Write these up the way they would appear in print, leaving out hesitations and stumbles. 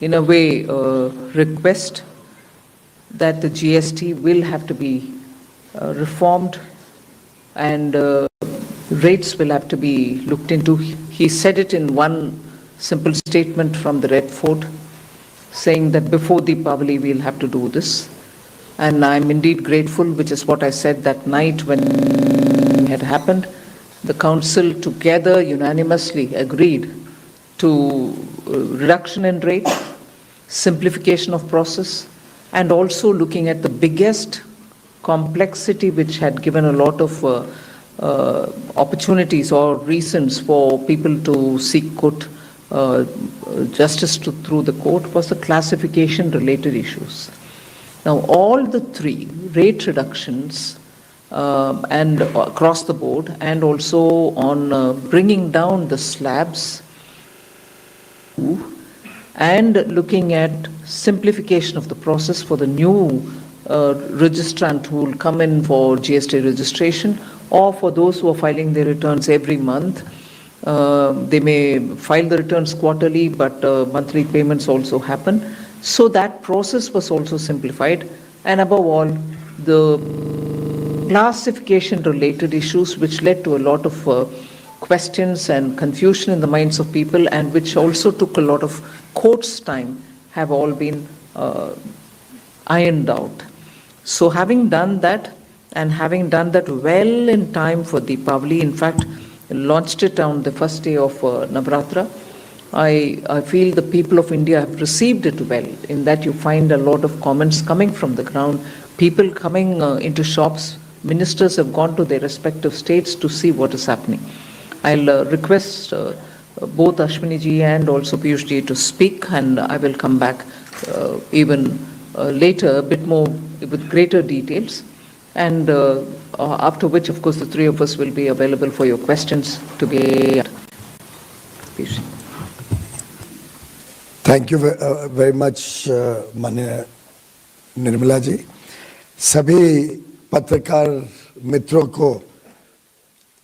in a way, request that the GST will have to be reformed and rates will have to be looked into. He said it in one simple statement from the Red Fort, saying that before Deepavali we'll have to do this. And I'm indeed grateful, which is what I said that night when it had happened. The council together unanimously agreed to reduction in rate, simplification of process, and also looking at the biggest complexity which had given a lot of opportunities or reasons for people to seek court justice through the court was the classification related issues. Now all the three rate reductions and across the board, and also on bringing down the slabs and looking at simplification of the process for the new registrant who will come in for GST registration, or for those who are filing their returns every month. They may file the returns quarterly, but monthly payments also happen. So that process was also simplified. And above all, the classification related issues which led to a lot of questions and confusion in the minds of people, and which also took a lot of court's time, have all been ironed out. So having done that, and having done that well in time for Deepavali, in fact launched it on the first day of Navratra, I feel the people of India have received it well, in that you find a lot of comments coming from the ground, people coming into shops, ministers have gone to their respective states to see what is happening. I'll request both Ashwini ji and also Piyush ji to speak, and I will come back even later, a bit more with greater details, and after which, of course, the three of us will be available for your questions to be. Piyush. Thank you very much माननीय निर्मला जी। सभी पत्रकार मित्रों को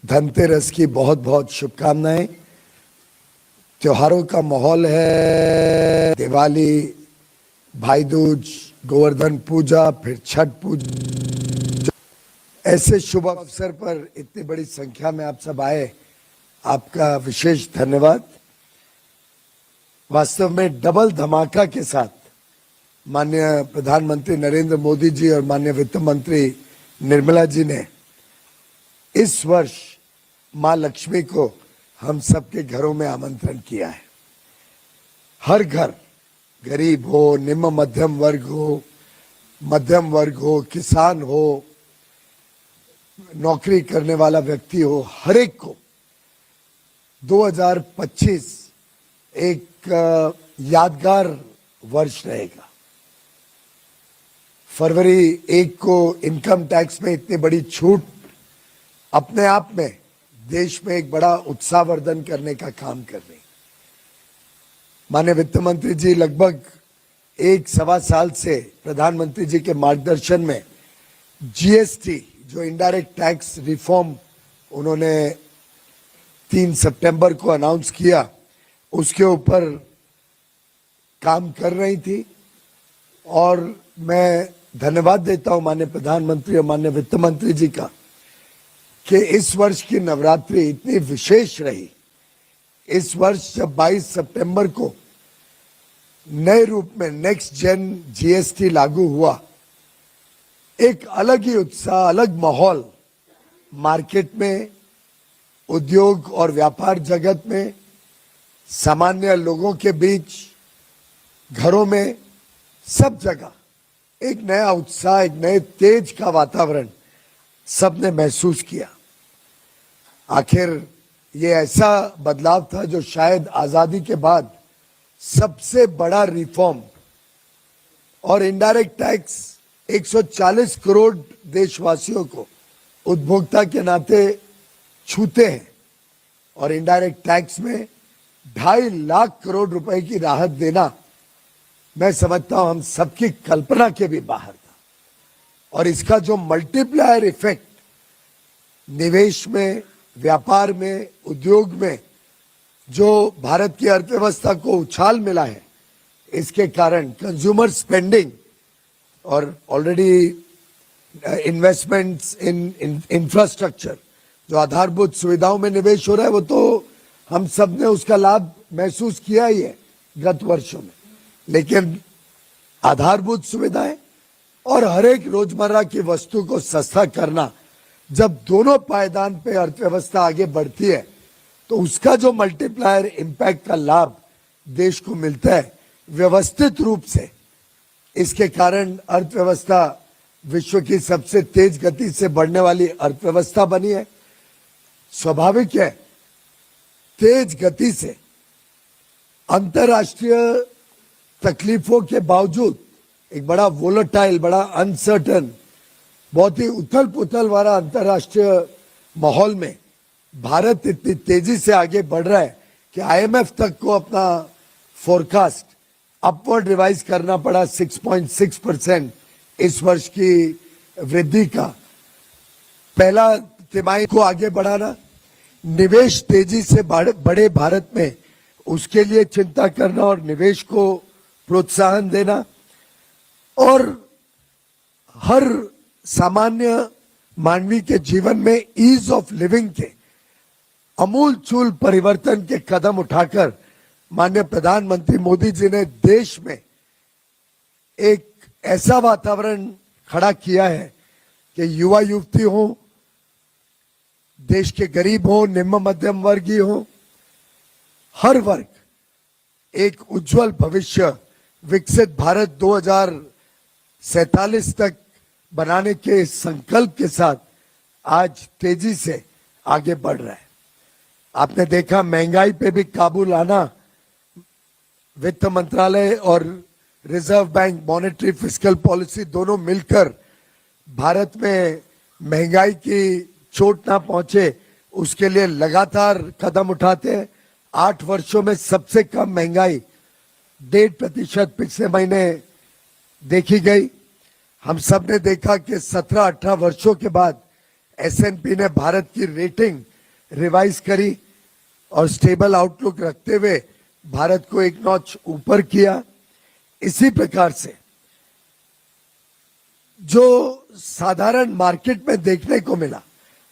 धनतेरस की बहुत बहुत शुभकामनाएं। त्योहारों का माहौल है, दिवाली, भाई दूज, गोवर्धन पूजा, फिर छठ पूजा। ऐसे शुभ अवसर पर इतनी बड़ी संख्या में आप सब आए, आपका विशेष धन्यवाद। वास्तव में डबल धमाका के साथ माननीय प्रधानमंत्री नरेंद्र मोदी जी और माननीय वित्त मंत्री निर्मला जी ने इस वर्ष मां लक्ष्मी को हम सबके घरों में आमंत्रण किया है। हर घर, गरीब हो, निम्न मध्यम वर्ग हो, किसान हो, नौकरी करने वाला व्यक्ति हो, हर एक को 2025 एक यादगार वर्ष रहेगा। फरवरी 1 को इनकम टैक्स में इतनी बड़ी छूट अपने आप में देश में एक बड़ा उत्साहवर्धन करने का काम कर रही। माननीय वित्त मंत्री जी लगभग 1-1.25 साल से प्रधानमंत्री जी के मार्गदर्शन में जीएसटी, जो इनडायरेक्ट टैक्स रिफॉर्म उन्होंने 3 सितंबर को अनाउंस किया, उसके ऊपर काम कर रही थी। और मैं धन्यवाद देता हूं माननीय प्रधानमंत्री और माननीय वित्त मंत्री जी का कि इस वर्ष की नवरात्रि इतनी विशेष रही। इस वर्ष जब 22 सितंबर को नए रूप में नेक्स्ट जेन जीएसटी लागू हुआ, एक अलग ही उत्साह, अलग माहौल मार्केट में, उद्योग और व्यापार जगत में, सामान्य लोगों के बीच, घरों में, सब जगह एक नया उत्साह, एक नए तेज का वातावरण सबने महसूस किया। आखिर ये ऐसा बदलाव था जो शायद आजादी के बाद सबसे बड़ा रिफॉर्म, और इनडायरेक्ट टैक्स 140 करोड़ देशवासियों को उपभोक्ता के नाते छूते हैं, और इनडायरेक्ट टैक्स में 2.5 लाख करोड़ रुपए की राहत देना, मैं समझता हूं हम सबकी कल्पना के भी बाहर था। और इसका जो मल्टीप्लायर इफेक्ट निवेश में, व्यापार में, उद्योग में जो भारत की अर्थव्यवस्था को उछाल मिला है, इसके कारण कंज्यूमर स्पेंडिंग और ऑलरेडी इन्वेस्टमेंट्स इन इंफ्रास्ट्रक्चर, जो आधारभूत सुविधाओं में निवेश हो रहा है, वो तो हम सब ने उसका लाभ महसूस किया ही है गत वर्षों में। लेकिन आधारभूत सुविधाएं और हर एक रोजमर्रा की वस्तु को सस्ता करना, जब दोनों पायदान पे अर्थव्यवस्था आगे बढ़ती है तो उसका जो मल्टीप्लायर इम्पैक्ट का लाभ देश को मिलता है व्यवस्थित रूप से। इसके कारण अर्थव्यवस्था विश्व की सबसे तेज गति से बढ़ने वाली अर्थव्यवस्था बनी है। स्वाभाविक है, तेज गति से अंतर्राष्ट्रीय तकलीफों के बावजूद एक बड़ा वोलेटाइल, बड़ा अनसर्टन, बहुत ही उथल पुथल वाला अंतर्राष्ट्रीय माहौल में भारत इतनी तेजी से आगे बढ़ रहा है कि आईएमएफ तक को अपना फोरकास्ट अपवर्ड रिवाइज करना पड़ा 6.6% इस वर्ष की वृद्धि का। पहला तिमाही को आगे बढ़ाना, निवेश तेजी से बढ़े भारत में, उसके लिए चिंता करना और निवेश को प्रोत्साहन देना, और हर सामान्य मानवी के जीवन में ईज ऑफ लिविंग के अमूलचूल परिवर्तन के कदम उठाकर माननीय प्रधानमंत्री मोदी जी ने देश में एक ऐसा वातावरण खड़ा किया है कि युवा युवती हो, देश के गरीब हो, निम्न मध्यम वर्गीय हो, हर वर्ग एक उज्जवल भविष्य, विकसित भारत 2047 तक बनाने के संकल्प के साथ आज तेजी से आगे बढ़ रहा है। आपने देखा महंगाई पे भी काबू लाना, वित्त मंत्रालय और reserve bank monetary fiscal policy दोनों मिलकर भारत में महंगाई की चोट ना पहुंचे उसके लिए लगातार कदम उठाते हैं। 8 वर्षों में सबसे कम महंगाई 1.5% पिछले महीने देखी गई। हम सब ने देखा कि 17-18 वर्षों के बाद एसएनपी ने भारत की रेटिंग रिवाइज करी और स्टेबल आउटलुक रखते हुए भारत को एक नॉच ऊपर किया। इसी प्रकार से जो साधारण मार्केट में देखने को मिला,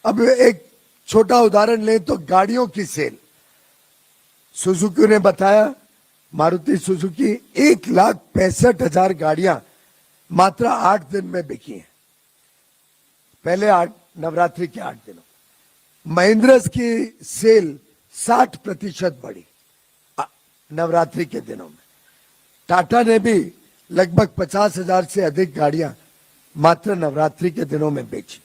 अब एक छोटा उदाहरण लें तो गाड़ियों की सेल, सुजुकी ने बताया, मारुति सुजुकी 1,65,000 गाड़ियां मात्र 8 दिन में बिकी हैं, पहले नवरात्रि के 8 दिनों। महिंद्रा की सेल 60% बढ़ी नवरात्रि के दिनों में। टाटा ने भी लगभग 50,000 से अधिक गाड़ियां मात्र नवरात्रि के दिनों में बेची।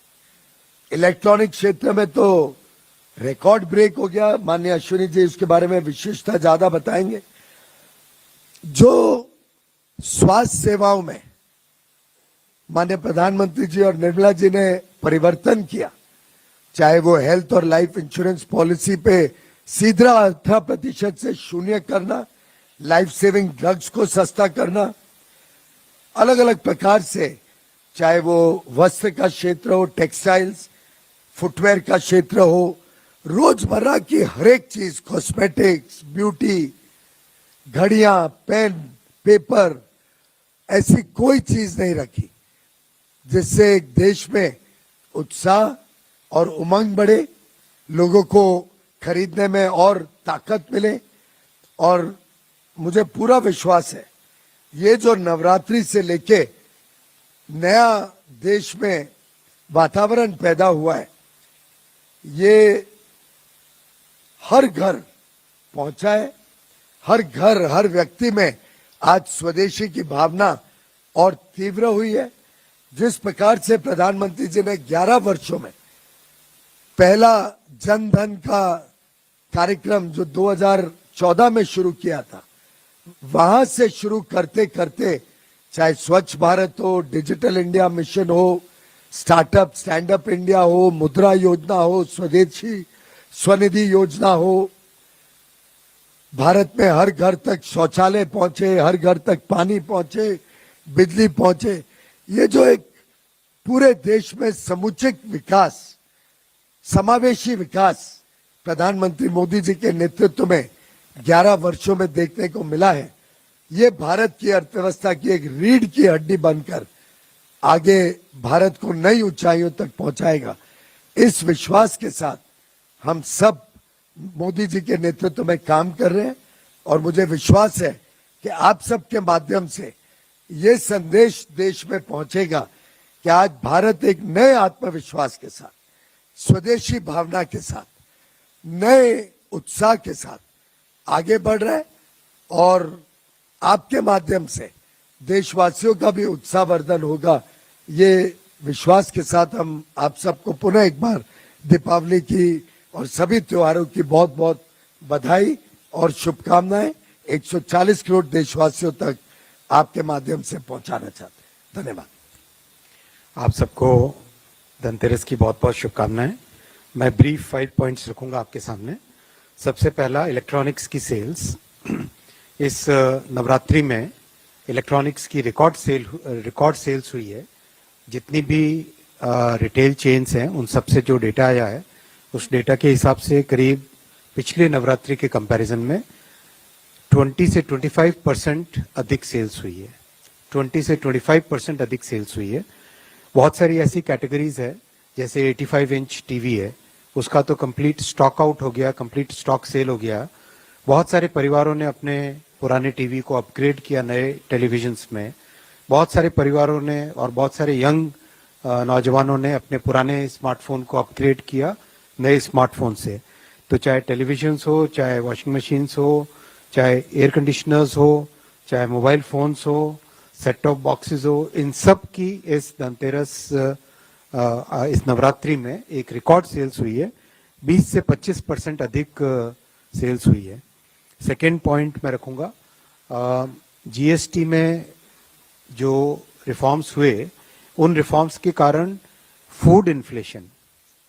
इलेक्ट्रॉनिक क्षेत्र में तो रिकॉर्ड ब्रेक हो गया। माननीय अश्विनी जी उसके बारे में विशेषता ज्यादा बताएंगे। जो स्वास्थ्य सेवाओं में माननीय प्रधानमंत्री जी और निर्मला जी ने परिवर्तन किया, चाहे वो हेल्थ और लाइफ इंश्योरेंस पॉलिसी पे सीधा 18% से शून्य करना, लाइफ सेविंग ड्रग्स को सस्ता करना, अलग अलग प्रकार से, चाहे वो वस्त्र का क्षेत्र हो, टेक्सटाइल्स, फुटवेयर का क्षेत्र हो, रोजमर्रा की हर एक चीज, कॉस्मेटिक्स, ब्यूटी, घड़ियां, पेन, पेपर, ऐसी कोई चीज नहीं रखी जिससे एक देश में उत्साह और उमंग बढ़े, लोगों को खरीदने में और ताकत मिले। और मुझे पूरा विश्वास है ये जो नवरात्रि से लेके नया देश में वातावरण पैदा हुआ है, ये हर घर पहुंचा है, हर घर, हर व्यक्ति में आज स्वदेशी की भावना और तीव्र हुई है। जिस प्रकार से प्रधानमंत्री जी ने 11 वर्षों में पहला जन धन का कार्यक्रम जो 2014 में शुरू किया था, वहां से शुरू करते करते चाहे स्वच्छ भारत हो, डिजिटल इंडिया मिशन हो, स्टार्टअप स्टैंड अप इंडिया हो, मुद्रा योजना हो, स्वदेशी स्वनिधि योजना हो, भारत में हर घर तक शौचालय पहुंचे, हर घर तक पानी पहुंचे, बिजली पहुंचे, ये जो एक पूरे देश में समुचित विकास, समावेशी विकास प्रधानमंत्री मोदी जी के नेतृत्व में 11 वर्षों में देखने को मिला है, ये भारत की अर्थव्यवस्था की एक रीढ़ की हड्डी बनकर आगे भारत को नई ऊंचाइयों तक पहुंचाएगा। इस विश्वास के साथ हम सब मोदी जी के नेतृत्व में काम कर रहे हैं और मुझे विश्वास है कि आप सबके माध्यम से ये संदेश देश में पहुंचेगा कि आज भारत एक नए आत्मविश्वास के साथ, स्वदेशी भावना के साथ, नए उत्साह के साथ आगे बढ़ रहा है और आपके माध्यम से देशवासियों का भी उत्साहवर्धन होगा। ये विश्वास के साथ हम आप सबको पुनः एक बार दीपावली की और सभी त्योहारों की बहुत बहुत बधाई और शुभकामनाएं 140 करोड़ देशवासियों तक आपके माध्यम से पहुंचाना चाहते हैं। धन्यवाद। आप सबको धनतेरस की बहुत बहुत शुभकामनाएं। मैं ब्रीफ 5 पॉइंट्स रखूंगा आपके सामने। सबसे पहला, इलेक्ट्रॉनिक्स की सेल्स। इस नवरात्रि में इलेक्ट्रॉनिक्स की रिकॉर्ड सेल्स हुई है। जितनी भी रिटेल चेन्स हैं उन सबसे जो डेटा आया है उस डेटा के हिसाब से करीब पिछले नवरात्रि के कंपैरिजन में 20 से 25% अधिक सेल्स हुई है। 20 से 25% अधिक सेल्स हुई है। बहुत सारी ऐसी कैटेगरीज है, जैसे 85 इंच टीवी है, उसका तो कंप्लीट स्टॉक आउट हो गया, कंप्लीट स्टॉक सेल हो गया। बहुत सारे परिवारों ने अपने पुराने टीवी को अपग्रेड किया नए टेलीविजन्स में। बहुत सारे परिवारों ने और बहुत सारे यंग नौजवानों ने अपने पुराने स्मार्टफोन को अपग्रेड किया नए स्मार्टफोन से। तो चाहे टेलीविजन्स हो, चाहे वॉशिंग मशीन्स हो, चाहे एयर कंडीशनर्स हो, चाहे मोबाइल फोन्स हो, सेट टॉप बॉक्सेस हो, इन सब की इस धनतेरस इस नवरात्रि में एक रिकॉर्ड सेल्स हुई है। 20 से 25% अधिक सेल्स हुई है। सेकेंड पॉइंट मैं रखूंगा, जीएसटी में जो रिफॉर्म्स हुए उन रिफॉर्म्स के कारण फूड इन्फ्लेशन,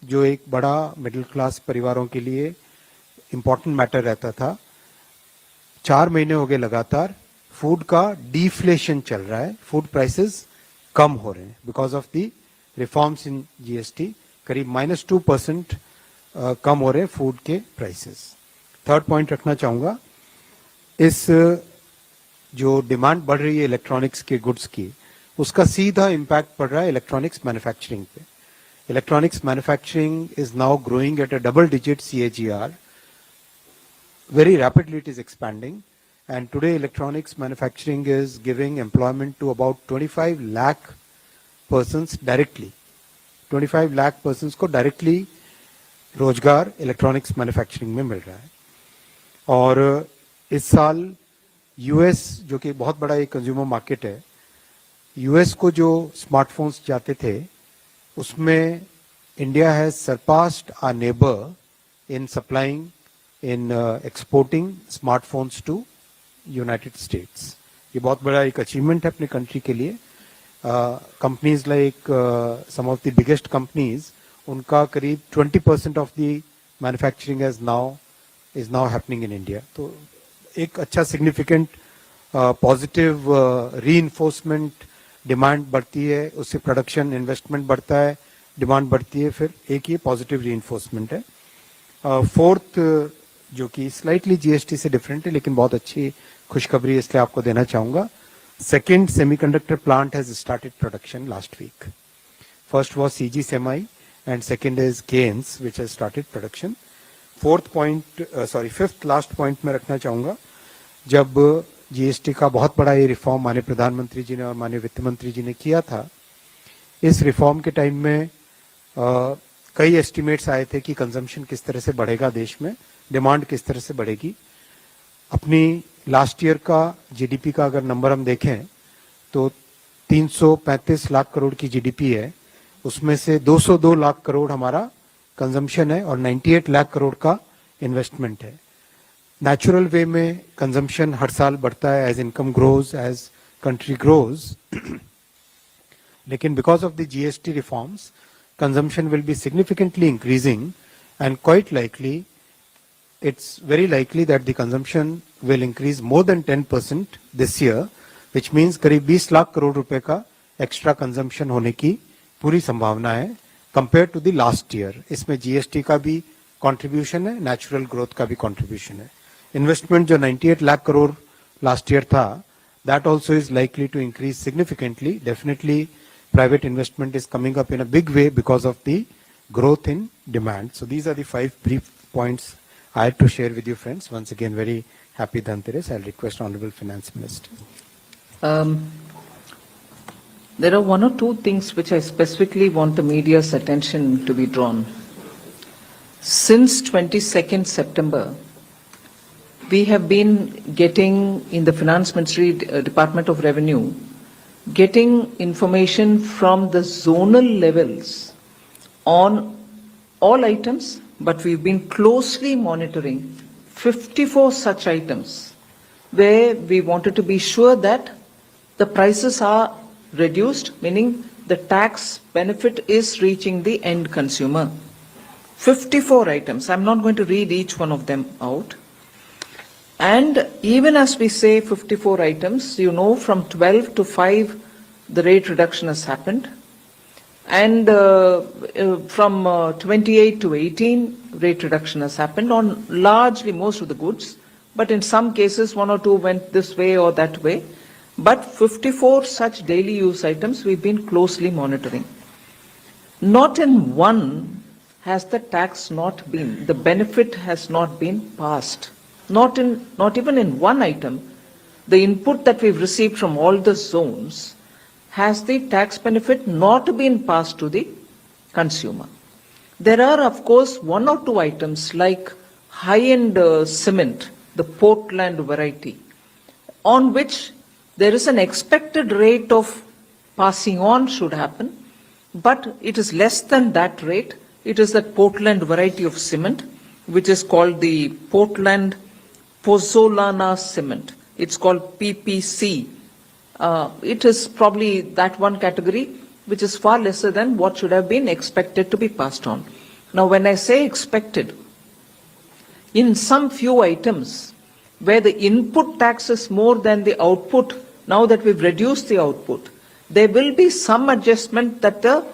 जो एक बड़ा मिडिल क्लास परिवारों के लिए इम्पोर्टेंट मैटर रहता था, 4 महीने हो गए लगातार फूड का डिफ्लेशन चल रहा है। फूड प्राइसेस कम हो रहे हैं because of the reforms in GST. करीब -2% कम हो रहे हैं फूड के प्राइसेस। थर्ड पॉइंट रखना चाहूंगा, इस जो डिमांड बढ़ रही है इलेक्ट्रॉनिक्स के गुड्स की, उसका सीधा इम्पैक्ट पड़ रहा है इलेक्ट्रॉनिक्स मैन्युफैक्चरिंग पे। Electronics manufacturing is now growing at a double digit CAGR. Very rapidly it is expanding, and today electronics manufacturing is giving employment to about 25 lakh persons directly. 25 lakh persons को directly रोजगार electronics manufacturing में मिल रहा है। और इस साल US, जो कि बहुत बड़ा एक कंज्यूमर मार्केट है, यूएस को जो स्मार्टफोन्स जाते थे उसमें India has surpassed our neighbour in supplying in exporting smartphones to United States. ये बहुत बड़ा एक अचीवमेंट है अपने कंट्री के लिए। Companies like some of the biggest companies, उनका करीब 20% of the manufacturing is now happening in India. तो एक अच्छा सिग्निफिकेंट पॉजिटिव रीइंफोर्समेंट, डिमांड बढ़ती है उससे प्रोडक्शन इन्वेस्टमेंट बढ़ता है, डिमांड बढ़ती है, फिर एक ये पॉजिटिव रीइंफोर्समेंट है। फोर्थ, जो कि स्लाइटली जीएसटी से डिफरेंट है लेकिन बहुत अच्छी खुशखबरी इसलिए आपको देना चाहूंगा, second semiconductor plant has started production last week. First was CG semi and second is Kaynes which has started production. Fifth last point में रखना चाहूंगा, जब जीएसटी का बहुत बड़ा ये रिफॉर्म माननीय प्रधानमंत्री जी ने और माननीय वित्त मंत्री जी ने किया था, इस रिफॉर्म के टाइम में कई एस्टिमेट्स आए थे कि कंजम्पशन किस तरह से बढ़ेगा देश में, डिमांड किस तरह से बढ़ेगी। अपनी लास्ट ईयर का जीडीपी का अगर नंबर हम देखें तो 335 लाख करोड़ की जीडीपी है, उसमें से 202 लाख करोड़ हमारा कंजम्पशन है और 98 लाख करोड़ का इन्वेस्टमेंट है। नेचुरल वे में कंजम्पशन हर साल बढ़ता है as income grows, as country grows, लेकिन because of the GST reforms consumption will be significantly increasing, and quite likely, it's very likely that the consumption will increase more than 10% this year, which means करीब 20 लाख करोड़ रुपए का extra consumption होने की पूरी संभावना है compare to the last year. इसमें GST का भी कंट्रीब्यूशन है, नेचुरल ग्रोथ का भी कंट्रीब्यूशन है। इन्वेस्टमेंट जो 98 लाख करोड़ लास्ट ईयर था, that also is likely to increase significantly. Definitely, private investment is coming up in a big way because of the growth in demand. So these are the 5 brief points I had to share with you, friends. Once again, very happy Dhanteras. I'll request Honorable Finance Minister. There are one or two things which I specifically want the media's attention to be drawn. Since 22nd September, we have been getting in the Finance Ministry, Department of Revenue, getting information from the zonal levels on all items, but we've been closely monitoring 54 such items where we wanted to be sure that the prices are reduced, meaning the tax benefit is reaching the end consumer. 54 items. I'm not going to read each one of them out. And even as we say 54 items, you know, from 12 to 5, the rate reduction has happened. And from 28 to 18, rate reduction has happened on largely most of the goods. But in some cases, 1 or 2 went this way or that way. But 54 such daily use items we've been closely monitoring. Not in one has the tax not been, the benefit has not been passed. Not even in one item, the input that we've received from all the zones has the tax benefit not been passed to the consumer. There are, of course, 1 or 2 items like high-end cement, the Portland variety, on which there is an expected rate of passing on should happen, but it is less than that rate. It is that Portland variety of cement, which is called the Portland Pozzolana cement. It's called PPC. It is probably that one category which is far lesser than what should have been expected to be passed on. Now, when I say expected, in some few items where the input tax is more than the output, now that we've reduced the output, there will be some adjustment that the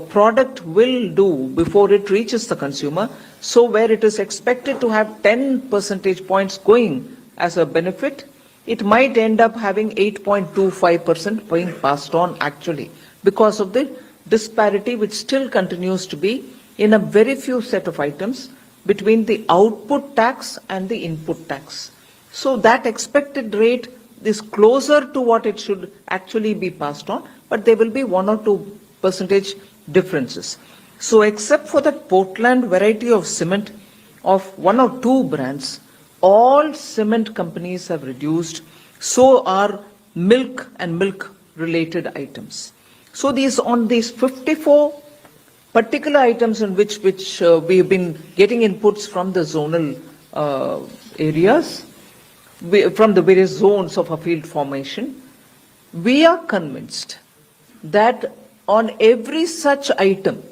product will do before it reaches the consumer. So where it is expected to have 10 percentage points going as a benefit, it might end up having 8.25% being passed on actually because of the disparity which still continues to be in a very few set of items between the output tax and the input tax. So that expected rate is closer to what it should actually be passed on, but there will be 1 or 2 percentage differences. So except for that Portland variety of cement of 1 or 2 brands, all cement companies have reduced, so are milk and milk related items. So these 54 particular items in which we have been getting inputs from the zonal areas, from the various zones of a field formation, we are convinced that on every such item,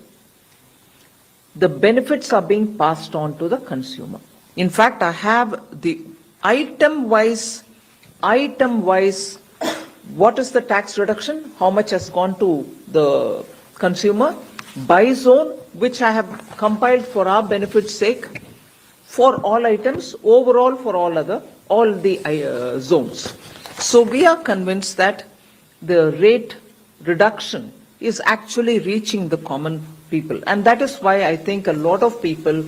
the benefits are being passed on to the consumer. In fact, I have the item-wise, what is the tax reduction, how much has gone to the consumer, by zone, which I have compiled for our benefit's sake, for all items, overall for all the zones. So we are convinced that the rate reduction is actually reaching the common people. And that is why I think a lot of people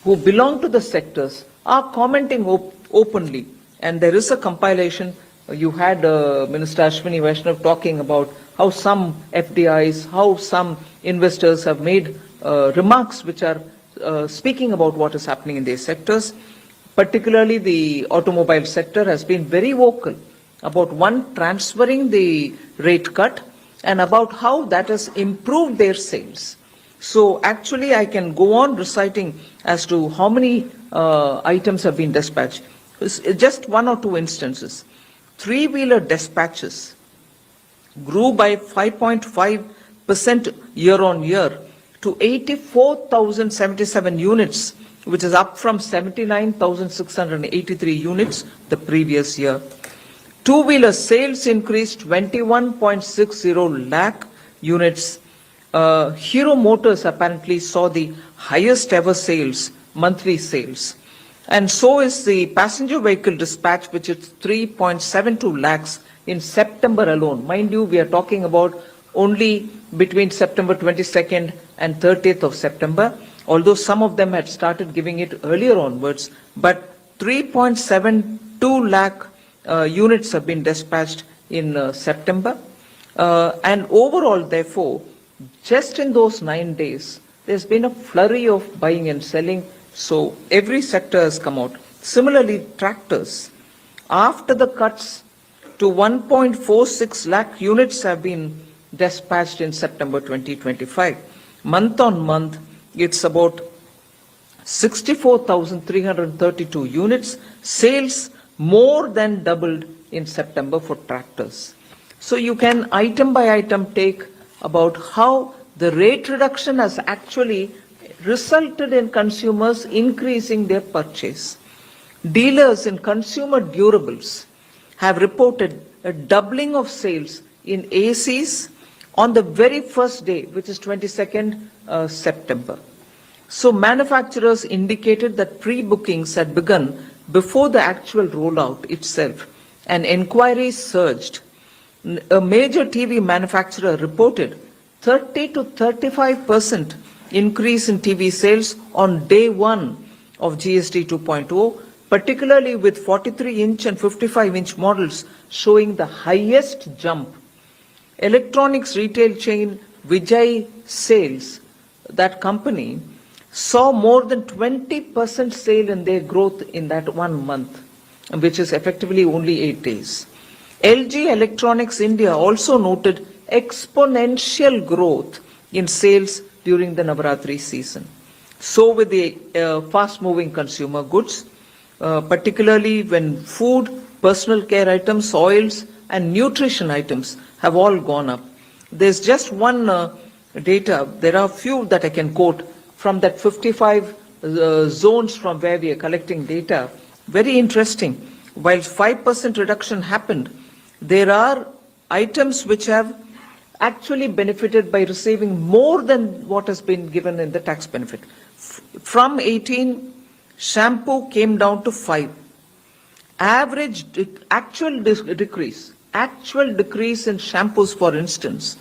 who belong to the sectors are commenting openly. And there is a compilation. You had Minister Ashwini Vaishnaw talking about how some FDIs, how some investors have made remarks which are speaking about what is happening in these sectors. Particularly the automobile sector has been very vocal about transferring the rate cut and about how that has improved their sales. So actually I can go on reciting as to how many items have been dispatched. Just 1 or 2 instances. 3-wheeler dispatches grew by 5.5% year on year to 84,077 units, which is up from 79,683 units the previous year. 2-wheeler sales increased 21.60 lakh units. Hero Motors apparently saw the highest ever sales, monthly sales. And so is the passenger vehicle dispatch, which is 3.72 lakhs in September alone. Mind you, we are talking about only between September 22nd and 30th of September, although some of them had started giving it earlier onwards, but 3.72 lakh units have been dispatched in September. And overall, therefore, just in those 9 days, there's been a flurry of buying and selling. So every sector has come out. Similarly, tractors, after the cuts to 1.46 lakh units have been dispatched in September 2025. Month on month, it's about 64,332 units. Sales more than doubled in September for tractors. So you can item by item take about how the rate reduction has actually resulted in consumers increasing their purchase. Dealers in consumer durables have reported a doubling of sales in ACs on the very first day, which is 22nd September. So manufacturers indicated that pre-bookings had begun before the actual rollout itself, and inquiries surged. A major TV manufacturer reported 30 to 35% increase in TV sales on day one of GST 2.0, particularly with 43-inch and 55-inch models showing the highest jump. Electronics retail chain Vijay Sales, that company, saw more than 20% sale in their growth in that 1 month, which is effectively only 8 days. LG Electronics India also noted exponential growth in sales during the Navaratri season. So with the fast-moving consumer goods, particularly when food, personal care items, oils, and nutrition items have all gone up. There's just one data, there are few that I can quote from that 55 zones from where we are collecting data. Very interesting. While 5% reduction happened, there are items which have actually benefited by receiving more than what has been given in the tax benefit. From 18, shampoo came down to 5. Actual decrease in shampoos, for instance,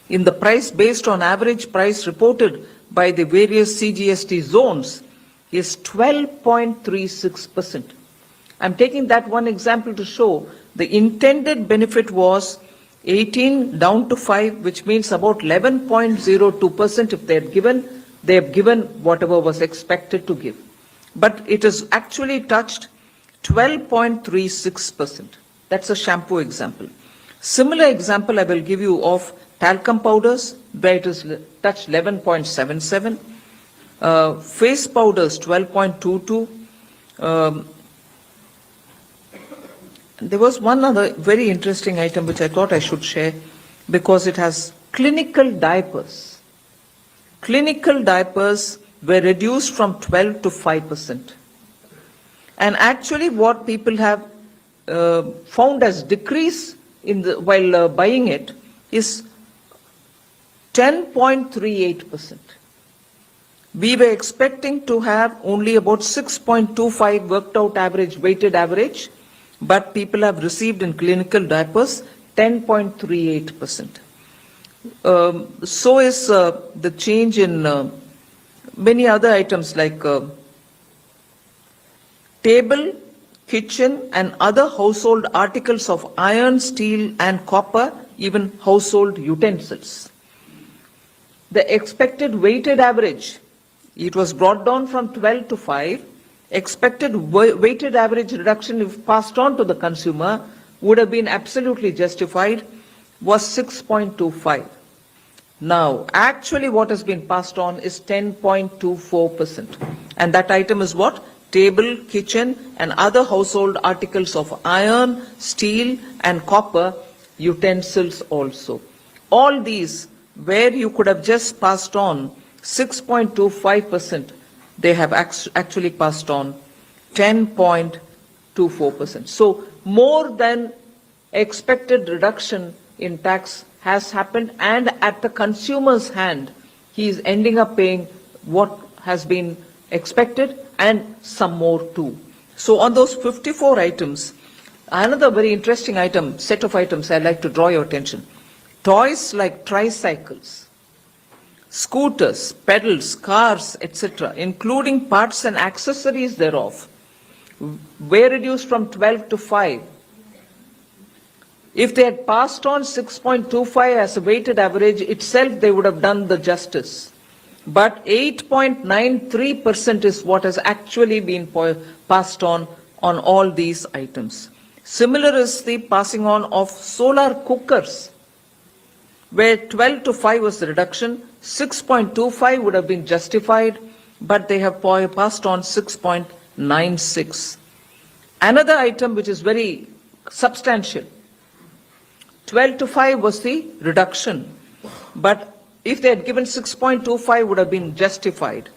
in the price based on average price reported by the various CGST zones is 12.36%. I'm taking that one example to show the intended benefit was 18 down to 5, which means about 11.02% if they have given whatever was expected to give. But it has actually touched 12.36%. That's a shampoo example. Similar example I will give you of talcum powders, where it has touched 11.77. Face powders, 12.22. There was one other very interesting item which I thought I should share because it has clinical diapers. Clinical diapers were reduced from 12 to 5%. And actually what people have found as decrease while buying it is 10.38%. We were expecting to have only about 6.25 worked out average, weighted average, but people have received in clinical diapers 10.38%. So is the change in many other items like table, kitchen and other household articles of iron, steel and copper, even household utensils. The expected weighted average, it was brought down from 12 to 5. Expected weighted average reduction, if passed on to the consumer, would have been absolutely justified, was 6.25. Now, actually what has been passed on is 10.24%. And that item is what? Table, kitchen and other household articles of iron, steel and copper, utensils also. All these, where you could have just passed on 6.25%, they have actually passed on 10.24%. So more than expected reduction in tax has happened, and at the consumer's hand, he is ending up paying what has been expected, and some more too. So on those 54 items, another very interesting item, set of items I'd like to draw your attention. Toys like tricycles, scooters, pedals, cars, etc., including parts and accessories thereof, were reduced from 12 to 5. If they had passed on 6.25 as a weighted average itself, they would have done the justice. But 8.93% is what has actually been passed on all these items. Similar is the passing on of solar cookers, where 12 to 5 was the reduction, 6.25 would have been justified, but they have passed on 6.96. Another item which is very substantial, 12 to 5 was the reduction, but if they had given 6.25 would have been justified.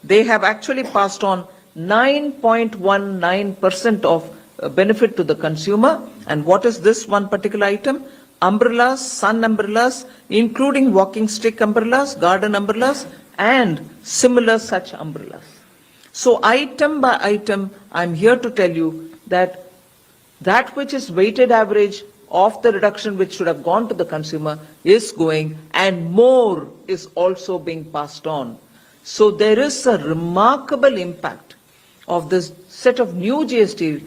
They have actually passed on 9.19% of benefit to the consumer. And what is this one particular item? Umbrellas, sun umbrellas, including walking stick umbrellas, garden umbrellas, and similar such umbrellas. So item by item, I'm here to tell you that which is weighted average of the reduction which should have gone to the consumer is going, and more is also being passed on. So there is a remarkable impact of this set of new GST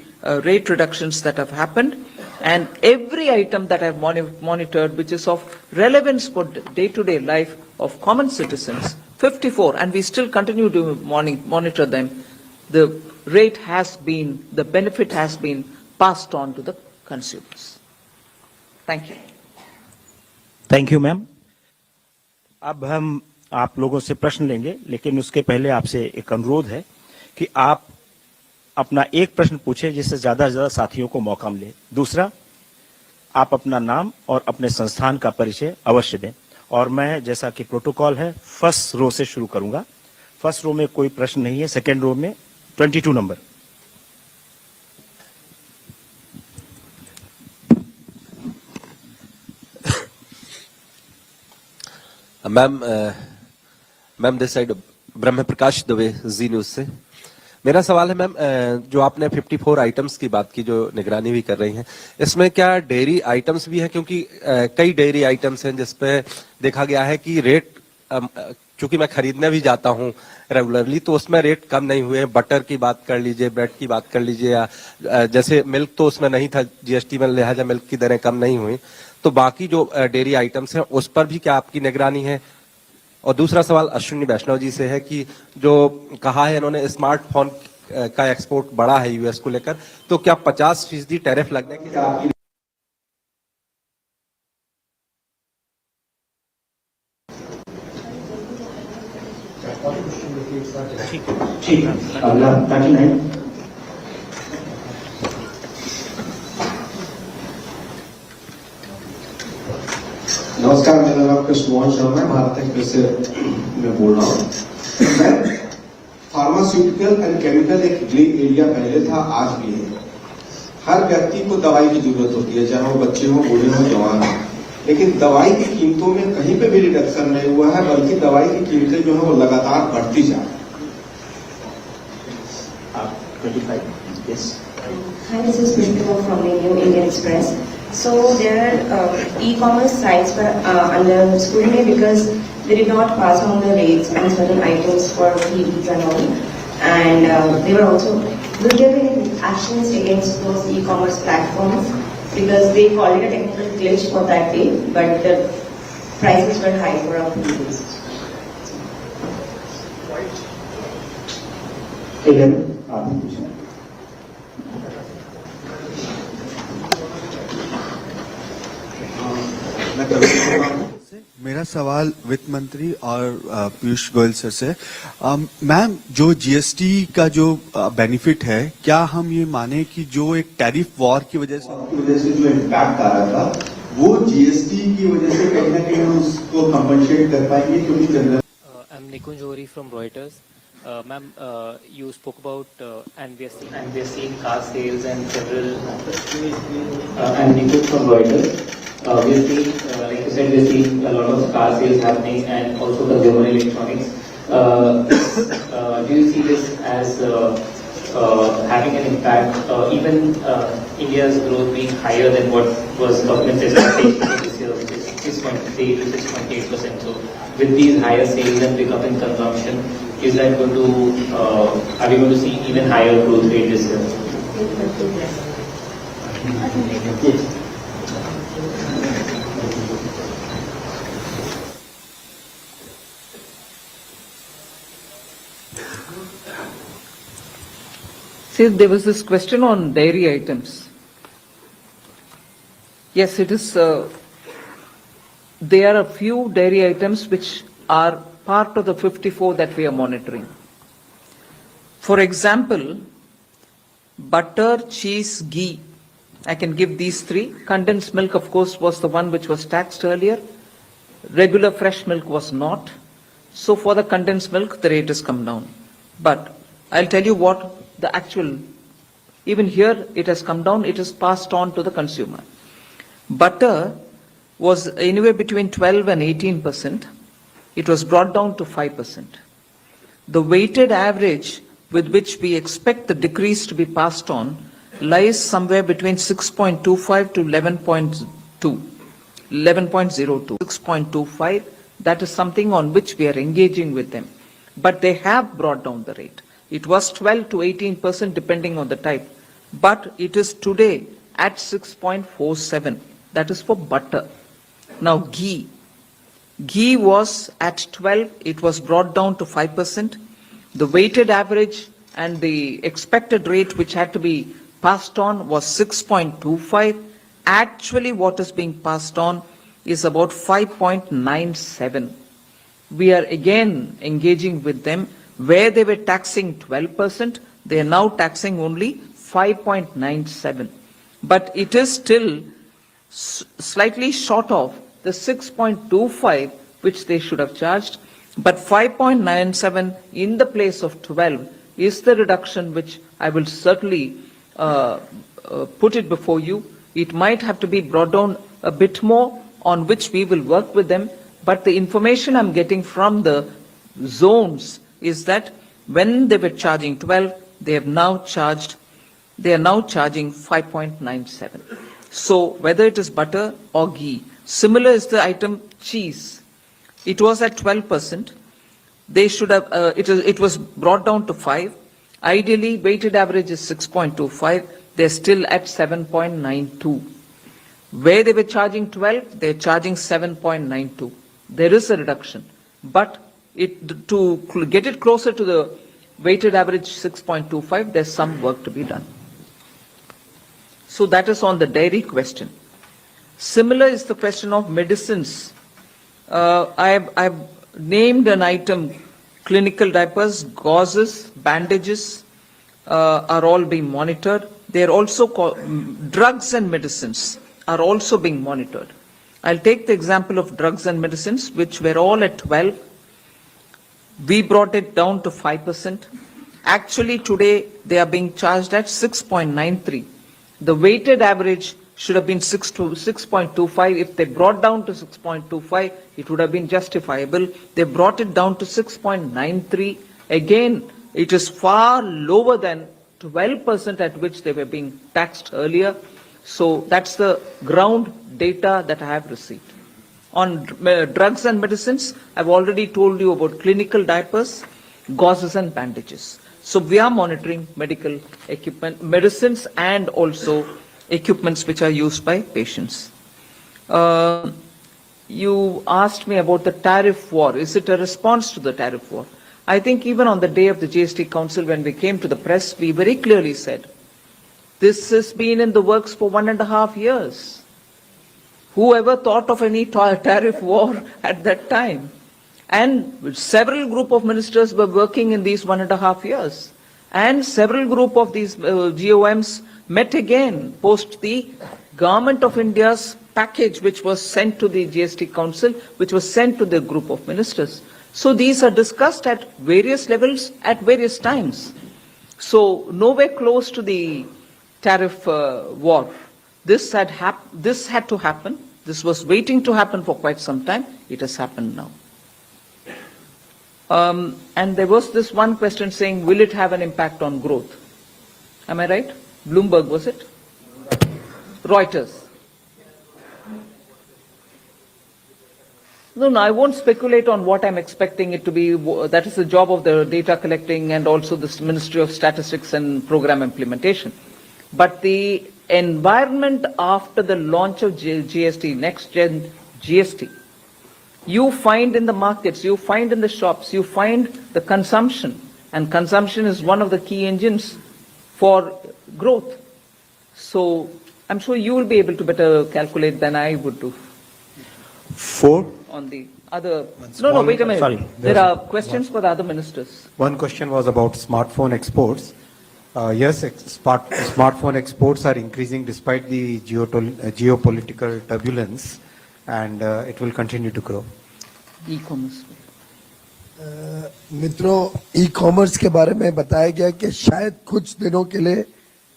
rate reductions that have happened, and every item that I've monitored which is of relevance for day-to-day life of common citizens, 54, and we still continue to monitor them, the rate has been, the benefit has been passed on to the consumers. Thank you. Thank you ma'am. अब हम आप लोगों से प्रश्न लेंगे, लेकिन उसके पहले आपसे एक अनुरोध है कि आप अपना एक प्रश्न पूछें जिससे ज्यादा से ज्यादा साथियों को मौका मिले। दूसरा, आप अपना नाम और अपने संस्थान का परिचय अवश्य दें। और मैं, जैसा कि प्रोटोकॉल है, फर्स्ट रो से शुरू करूंगा। फर्स्ट रो में कोई प्रश्न नहीं है, सेकेंड रो में 22 number. Ma'am this side Brahma Prakash Dubey, ji news से। मेरा सवाल है मैम, जो आपने 54 आइटम्स की बात की जो निगरानी भी कर रही हैं, इसमें क्या डेयरी आइटम्स भी है? क्योंकि कई डेयरी आइटम्स हैं जिसपे देखा गया है कि रेट, चूंकि मैं खरीदने भी जाता हूं रेगुलरली, तो उसमें रेट कम नहीं हुए। बटर की बात कर लीजिए, ब्रेड की बात कर लीजिए, या जैसे मिल्क तो उसमें नहीं था जीएसटी में, लिहाजा मिल्क की दरें कम नहीं हुई। तो बाकी जो डेयरी आइटम्स हैं उस पर भी क्या आपकी निगरानी है? और दूसरा सवाल अश्विनी वैष्णव जी से है कि जो कहा है इन्होंने स्मार्टफोन का एक्सपोर्ट बढ़ा है यूएस को लेकर, तो क्या 50% टैरिफ लगने की आपकी ठीक है। अगला 39। नमस्कार, मेरा नाम कृष्ण शर्मा है, भारत एक्सप्रेस से मैं बोल रहा हूँ। मैं फार्मास्यूटिकल एंड केमिकल एक ग्रे एरिया पहले था, आज भी है। हर व्यक्ति को दवाई की जरूरत होती है, चाहे वो बच्चे हो, बूढ़े हो, जवान हो, लेकिन दवाई की कीमतों में कहीं पे भी रिडक्शन नहीं हुआ है, बल्कि दवाई की कीमतें जो है वो लगातार बढ़ती जा रही है। 25, yes. Hi, this is Pushpa from the New Indian Express. So there are e-commerce sites under scrutiny because they did not pass on the rates on certain items for TVs and all. And they were also, will there be any actions against those e-commerce platforms? Because they called it a technical glitch for that day, but the prices were high for our TVs. मेरा सवाल वित्त मंत्री और Piyush Goyal sir से। Ma'am, जो GST का जो benefit है, क्या हम ये माने कि जो एक टैरिफ वॉर की वजह से जो इम्पैक्ट आ रहा था, वो जीएसटी की वजह से कहीं ना कहीं हम उसको कंपनसेट कर पाएंगे? क्योंकि I'm Nikunj Ori from Reuters. Ma'am, you spoke about and we are seeing car sales and several. I'm Nikunj from Reuters. We are seeing, like you said, we are seeing a lot of car sales happening and also consumer electronics. do you see this as having an impact, even India's growth being higher than what was government's expectation for this year, which is 6.3 to 6.8%. So with these higher sales and pickup in consumption, is that going to, are we going to see even higher growth rate this year? See, there was this question on dairy items. Yes, it is. There are a few dairy items which are part of the 54 that we are monitoring. For example, butter, cheese, ghee. I can give these three. Condensed milk, of course, was the one which was taxed earlier. Regular fresh milk was not. So for the condensed milk, the rate has come down. But I'll tell you what the actual, even here it has come down, it is passed on to the consumer. Butter was anywhere between 12 and 18%. It was brought down to 5%. The weighted average with which we expect the decrease to be passed on lies somewhere between 6.25 to 11.02. 6.25, that is something on which we are engaging with them. But they have brought down the rate. It was 12 to 18% depending on the type. But it is today at 6.47. That is for butter. Now ghee. Ghee was at 12. It was brought down to 5%. The weighted average and the expected rate which had to be passed on was 6.25. Actually, what is being passed on is about 5.97. We are again engaging with them. Where they were taxing 12%, they are now taxing only 5.97. But it is still slightly short of the 6.25 which they should have charged. But 5.97 in the place of 12 is the reduction which I will certainly put it before you. It might have to be brought down a bit more, on which we will work with them. But the information I'm getting from the zones is that when they were charging 12, they are now charging 5.97. So whether it is butter or ghee, similar is the item cheese. It was at 12%. They should have, it was brought down to 5. Ideally, weighted average is 6.25. They're still at 7.92. Where they were charging 12, they're charging 7.92. There is a reduction. But to get it closer to the weighted average 6.25, there's some work to be done. So that is on the dairy question. Similar is the question of medicines. I've named an item, clinical diapers, gauzes, bandages are all being monitored. They are also drugs and medicines are also being monitored. I'll take the example of drugs and medicines, which were all at 12. We brought it down to 5%. Actually, today they are being charged at 6.93. The weighted average should have been 6.25. If they brought down to 6.25, it would have been justifiable. They brought it down to 6.93. Again, it is far lower than 12% at which they were being taxed earlier. So that's the ground data that I have received. On drugs and medicines, I've already told you about clinical diapers, gauzes and bandages. So we are monitoring medical equipment, medicines and also equipments which are used by patients. You asked me about the tariff war. Is it a response to the tariff war? I think even on the day of the GST Council, when we came to the press, we very clearly said, this has been in the works for 1.5 years. Whoever thought of any tariff war at that time? And several group of ministers were working in these 1.5 years. And several group of these GOMs met again post the Government of India's package which was sent to the GST Council, which was sent to the group of ministers. So these are discussed at various levels at various times. So nowhere close to the tariff war. This had to happen. This was waiting to happen for quite some time. It has happened now. And there was this one question saying, will it have an impact on growth? Am I right? Bloomberg, was it? Reuters. No, I won't speculate on what I'm expecting it to be. That is the job of the data collecting and also the Ministry of Statistics and Program Implementation. But the environment after the launch of GST, next gen GST, you find in the markets, you find in the shops, you find the consumption. And consumption is one of the key engines for growth. So I'm sure you will be able to better calculate than I would do. 4. On the other, no, wait a minute. Sorry, there are questions for the other ministers. One question was about smartphone exports. Yes, smartphone exports are increasing despite the geopolitical turbulence, and it will continue to grow. E-commerce. मित्रों, e-commerce के बारे में बताया गया कि शायद कुछ दिनों के लिए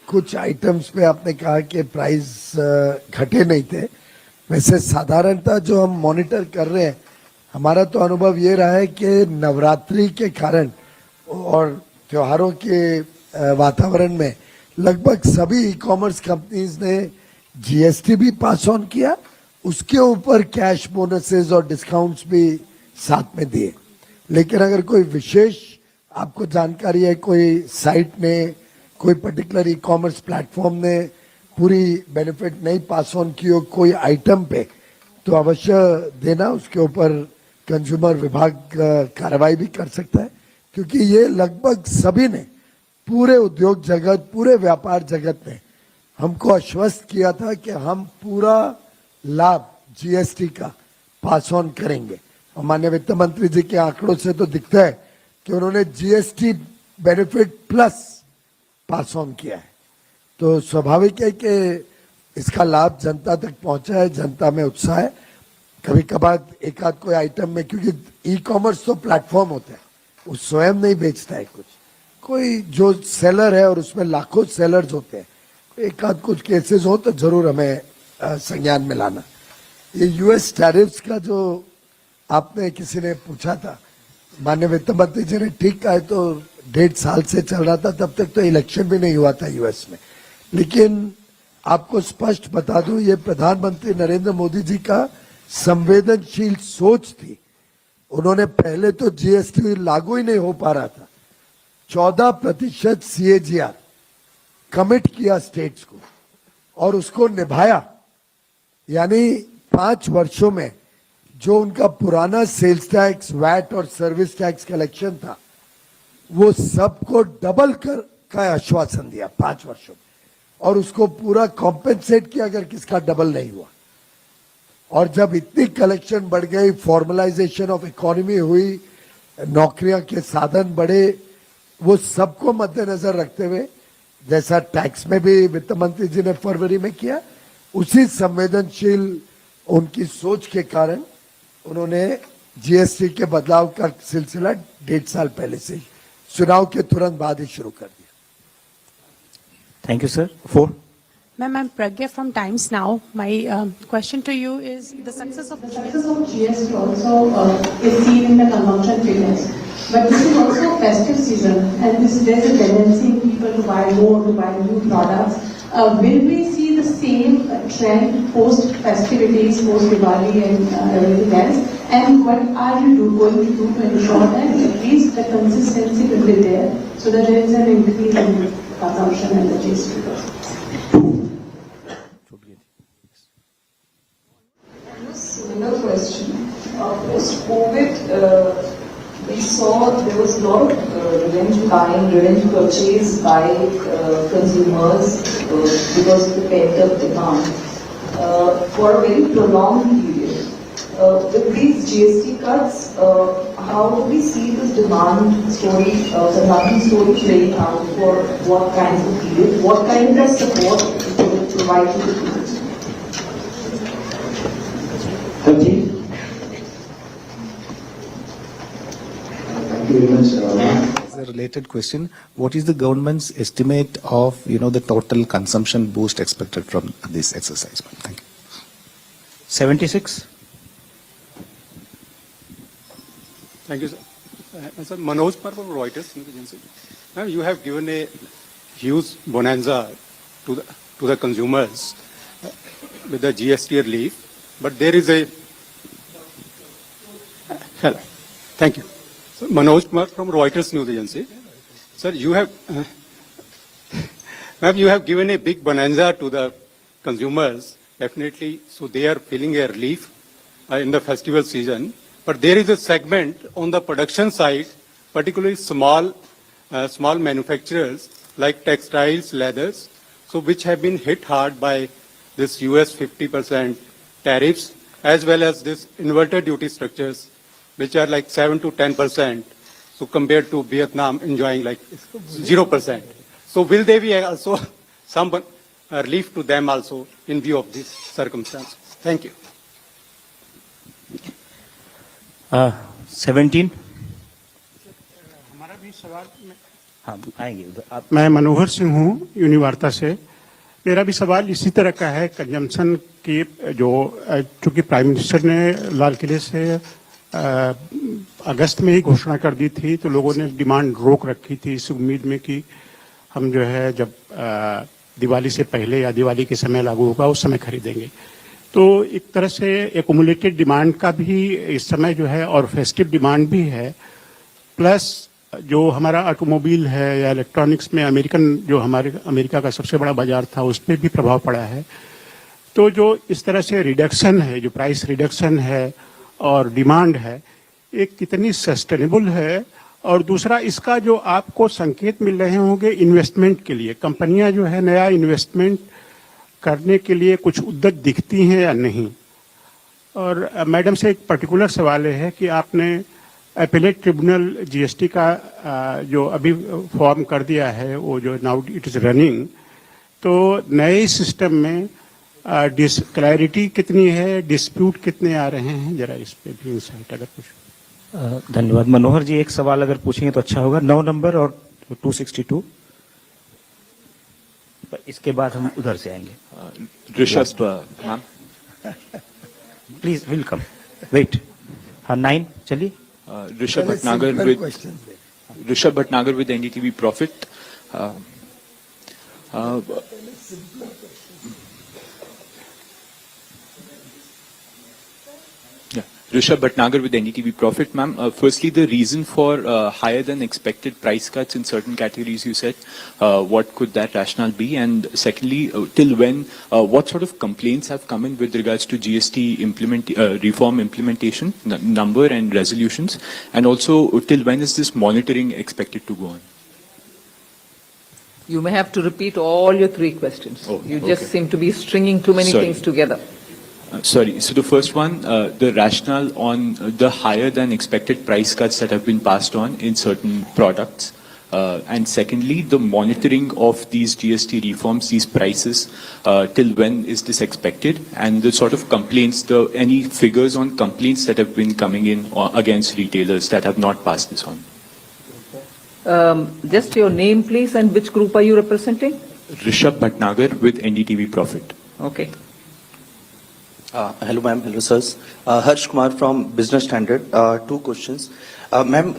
कुछ आइटम्स पे आपने कहा कि प्राइस घटे नहीं थे। वैसे साधारणतः जो हम मॉनिटर कर रहे हैं, हमारा तो अनुभव ये रहा है कि नवरात्रि के कारण और त्योहारों के वातावरण में लगभग सभी ई कॉमर्स कंपनीज ने जीएसटी भी पास ऑन किया, उसके ऊपर कैश बोनसेस और डिस्काउंट्स भी साथ में दिए। लेकिन अगर कोई विशेष आपको जानकारी है, कोई साइट ने, कोई पर्टिकुलर ई कॉमर्स प्लेटफॉर्म ने पूरी बेनिफिट नहीं पास ऑन की हो कोई आइटम पे, तो अवश्य देना, उसके ऊपर कंज्यूमर विभाग कार्रवाई भी कर सकता है। क्योंकि ये लगभग सभी ने, पूरे उद्योग जगत, पूरे व्यापार जगत ने हमको आश्वस्त किया था कि हम पूरा लाभ जीएसटी का पास ऑन करेंगे। और माननीय वित्त मंत्री जी के आंकड़ों से तो दिखता है कि उन्होंने GST benefit plus pass on किया है। तो स्वाभाविक है कि इसका लाभ जनता तक पहुंचा है, जनता में उत्साह है। कभी कभार एक आध कोई आइटम में, क्योंकि ई कॉमर्स तो प्लेटफॉर्म होता है, वो स्वयं नहीं बेचता है कुछ, कोई जो सेलर है और उसमें लाखों सेलर्स होते हैं, एक आध कुछ केसेस हो तो जरूर हमें संज्ञान में लाना। ये यूएस टैरिफ्स का जो आपने किसी ने पूछा था, माननीय वित्त मंत्री जी ने ठीक कहा है, तो 1.5 साल से चल रहा था, तब तक तो इलेक्शन भी नहीं हुआ था यूएस में। लेकिन आपको स्पष्ट बता दूं, ये प्रधानमंत्री नरेंद्र मोदी जी का संवेदनशील सोच थी। उन्होंने पहले तो जीएसटी लागू ही नहीं हो पा रहा था, 14% सीएजीआर कमिट किया स्टेट्स को और उसको निभाया। यानी 5 वर्षों में जो उनका पुराना सेल्स टैक्स, वैट और सर्विस टैक्स कलेक्शन था, वो सबको डबल का आश्वासन दिया 5 वर्षों में, और उसको पूरा कॉम्पेंसेट किया अगर किसका डबल नहीं हुआ। और जब इतनी कलेक्शन बढ़ गई, फॉर्मलाइजेशन ऑफ इकोनॉमी हुई, नौकरियां के साधन बढ़े, वो सबको मद्देनजर रखते हुए, जैसा टैक्स में भी वित्त मंत्री जी ने फरवरी में किया, उसी संवेदनशील उनकी सोच के कारण उन्होंने जीएसटी के बदलाव का सिलसिला 1.5 साल पहले से चुनाव के तुरंत बाद ही शुरू कर दिया। Thank you sir. 4. Ma'am, I'm Pragya from Times Now. My question to you is the success of GST also is seen in the consumption figures. But this is also festive season, and there's a tendency in people to buy more, to buy new products. Will we see the same trend post festivities, post Diwali and everything else? And what are you going to do to ensure that at least the consistency will be there, so that there is an increase in consumption and the GST? Similar question. Post-COVID, we saw there was a lot of revenge buying, revenge purchase by consumers because of the pent-up demand for a very prolonged period. With these GST cuts, how do we see this demand story, consumption story playing out for what kind of period? What kind of support it will provide to the people? Thank you very much. As a related question, what is the government's estimate of the total consumption boost expected from this exercise? Thank you. 76. Thank you, sir. Sir, Manoj Par from Reuters News Agency. Ma'am, you have given a huge bonanza to the consumers with the GST relief, but there is a hello. Thank you. So, Manoj Kumar from Reuters News Agency. Sir, you have ma'am, you have given a big bonanza to the consumers, definitely, so they are feeling a relief in the festival season. But there is a segment on the production side, particularly small manufacturers like textiles, leathers, so which have been hit hard by this US 50% tariffs, as well as this inverter duty structures, which are like 7 to 10%. So compared to Vietnam enjoying like 0%. So will there be also some relief to them also in view of these circumstances? Thank you. 17 हमारा भी सवाल हाँ आएंगे उधर आप मैं मनोहर सिंह हूँ यूनिवार्ता से। मेरा भी सवाल इसी तरह का है कंजम्पशन की जो चूंकि प्राइम मिनिस्टर ने लाल किले से अगस्त में ही घोषणा कर दी थी तो लोगों ने डिमांड रोक रखी थी इस उम्मीद में कि हम जो है जब दिवाली से पहले या दिवाली के समय लागू होगा उस समय खरीदेंगे। तो एक तरह से एक्युमुलेटेड डिमांड का भी इस समय जो है और फेस्टिव डिमांड भी है, प्लस जो हमारा ऑटोमोबाइल है या इलेक्ट्रॉनिक्स में अमेरिकन जो हमारे अमेरिका का सबसे बड़ा बाजार था उस पर भी प्रभाव पड़ा है। तो जो इस तरह से रिडक्शन है, जो प्राइस रिडक्शन है और डिमांड है, एक कितनी सस्टेनेबल है, और दूसरा इसका जो आपको संकेत मिल रहे होंगे इन्वेस्टमेंट के लिए, कंपनियां जो है नया इन्वेस्टमेंट करने के लिए कुछ उद्यत दिखती हैं या नहीं। और मैडम से एक पर्टिकुलर सवाल है कि आपने एपेलेट ट्रिब्यूनल जीएसटी का जो अभी फॉर्म कर दिया है वो जो नाउ इट इज रनिंग, तो नए सिस्टम में क्लैरिटी कितनी है, डिस्प्यूट कितने आ रहे हैं, जरा इस पे भी इंसाइट अगर कुछ। धन्यवाद। मनोहर जी एक सवाल अगर पूछेंगे तो अच्छा होगा। 9 नंबर और 262, इसके बाद हम उधर से आएंगे। Rishabh ma'am please welcome wait. हाँ 9 चलिए। Rishabh Bhatnagar with NDTV profit. Rishabh Bhatnagar with NDTV Profit. Ma'am, firstly, the reason for higher than expected price cuts in certain categories, you said, what could that rationale be? And secondly, till when, what sort of complaints have come in with regards to GST reform implementation, number and resolutions? And also, till when is this monitoring expected to go on? You may have to repeat all your 3 questions. Oh, you just seem to be stringing too many things together. Sorry. So the first one, the rationale on the higher than expected price cuts that have been passed on in certain products. And secondly, the monitoring of these GST reforms, these prices, till when is this expected? And the sort of complaints, any figures on complaints that have been coming in against retailers that have not passed this on? Just your name, please, and which group are you representing? Rishabh Bhatnagar with NDTV Profit. Okay. Hello, ma'am. Hello, sirs. Harsh Kumar from Business Standard. 2 questions. Ma'am,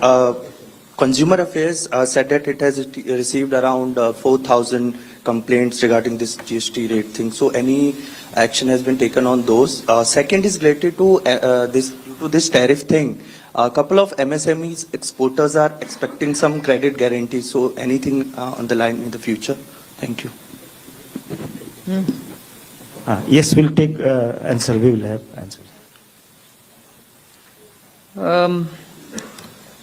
Consumer Affairs said that it has received around 4,000 complaints regarding this GST rate thing. So any action has been taken on those? Second is related to this tariff thing. A couple of MSMEs exporters are expecting some credit guarantee. So anything on the line in the future? Thank you. Yes, we'll take answer. We will have answer.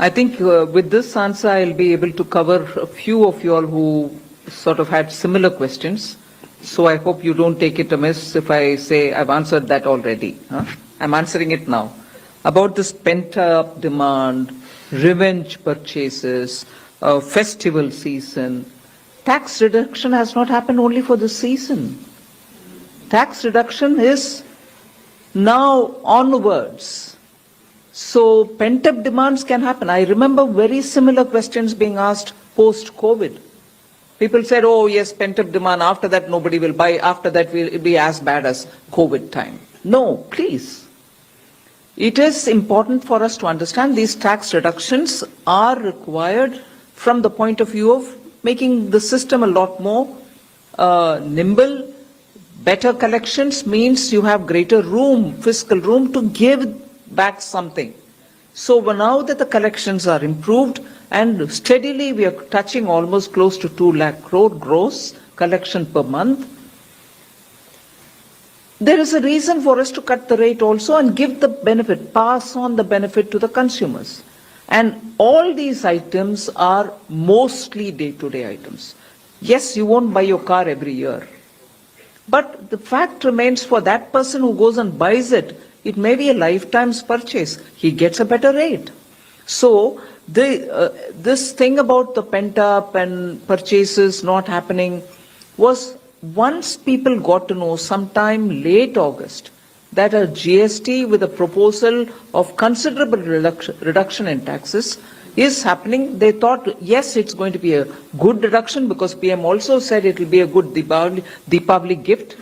I think with this answer, I'll be able to cover a few of you all who sort of had similar questions. So I hope you don't take it amiss if I say I've answered that already. I'm answering it now. About this pent-up demand, revenge purchases, festival season, tax reduction has not happened only for the season. Tax reduction is now onwards. So pent-up demands can happen. I remember very similar questions being asked post-COVID. People said, oh yes, pent-up demand, after that nobody will buy, after that will be as bad as COVID time. No, please. it is important for us to understand these tax reductions are required from the point of view of making the system a lot more nimble. Better collections means you have greater room, fiscal room to give back something. So now that the collections are improved and steadily we are touching almost close to 2 lakh crore gross collection per month, there is a reason for us to cut the rate also and give the benefit, pass on the benefit to the consumers. And all these items are mostly day-to-day items. Yes, you won't buy your car every year. But the fact remains, for that person who goes and buys it, it may be a lifetime's purchase. He gets a better rate. So this thing about the pent-up and purchases not happening was, once people got to know sometime late August that a GST with a proposal of considerable reduction in taxes is happening, they thought, yes, it's going to be a good reduction because PM also said it will be a good Deepavali gift.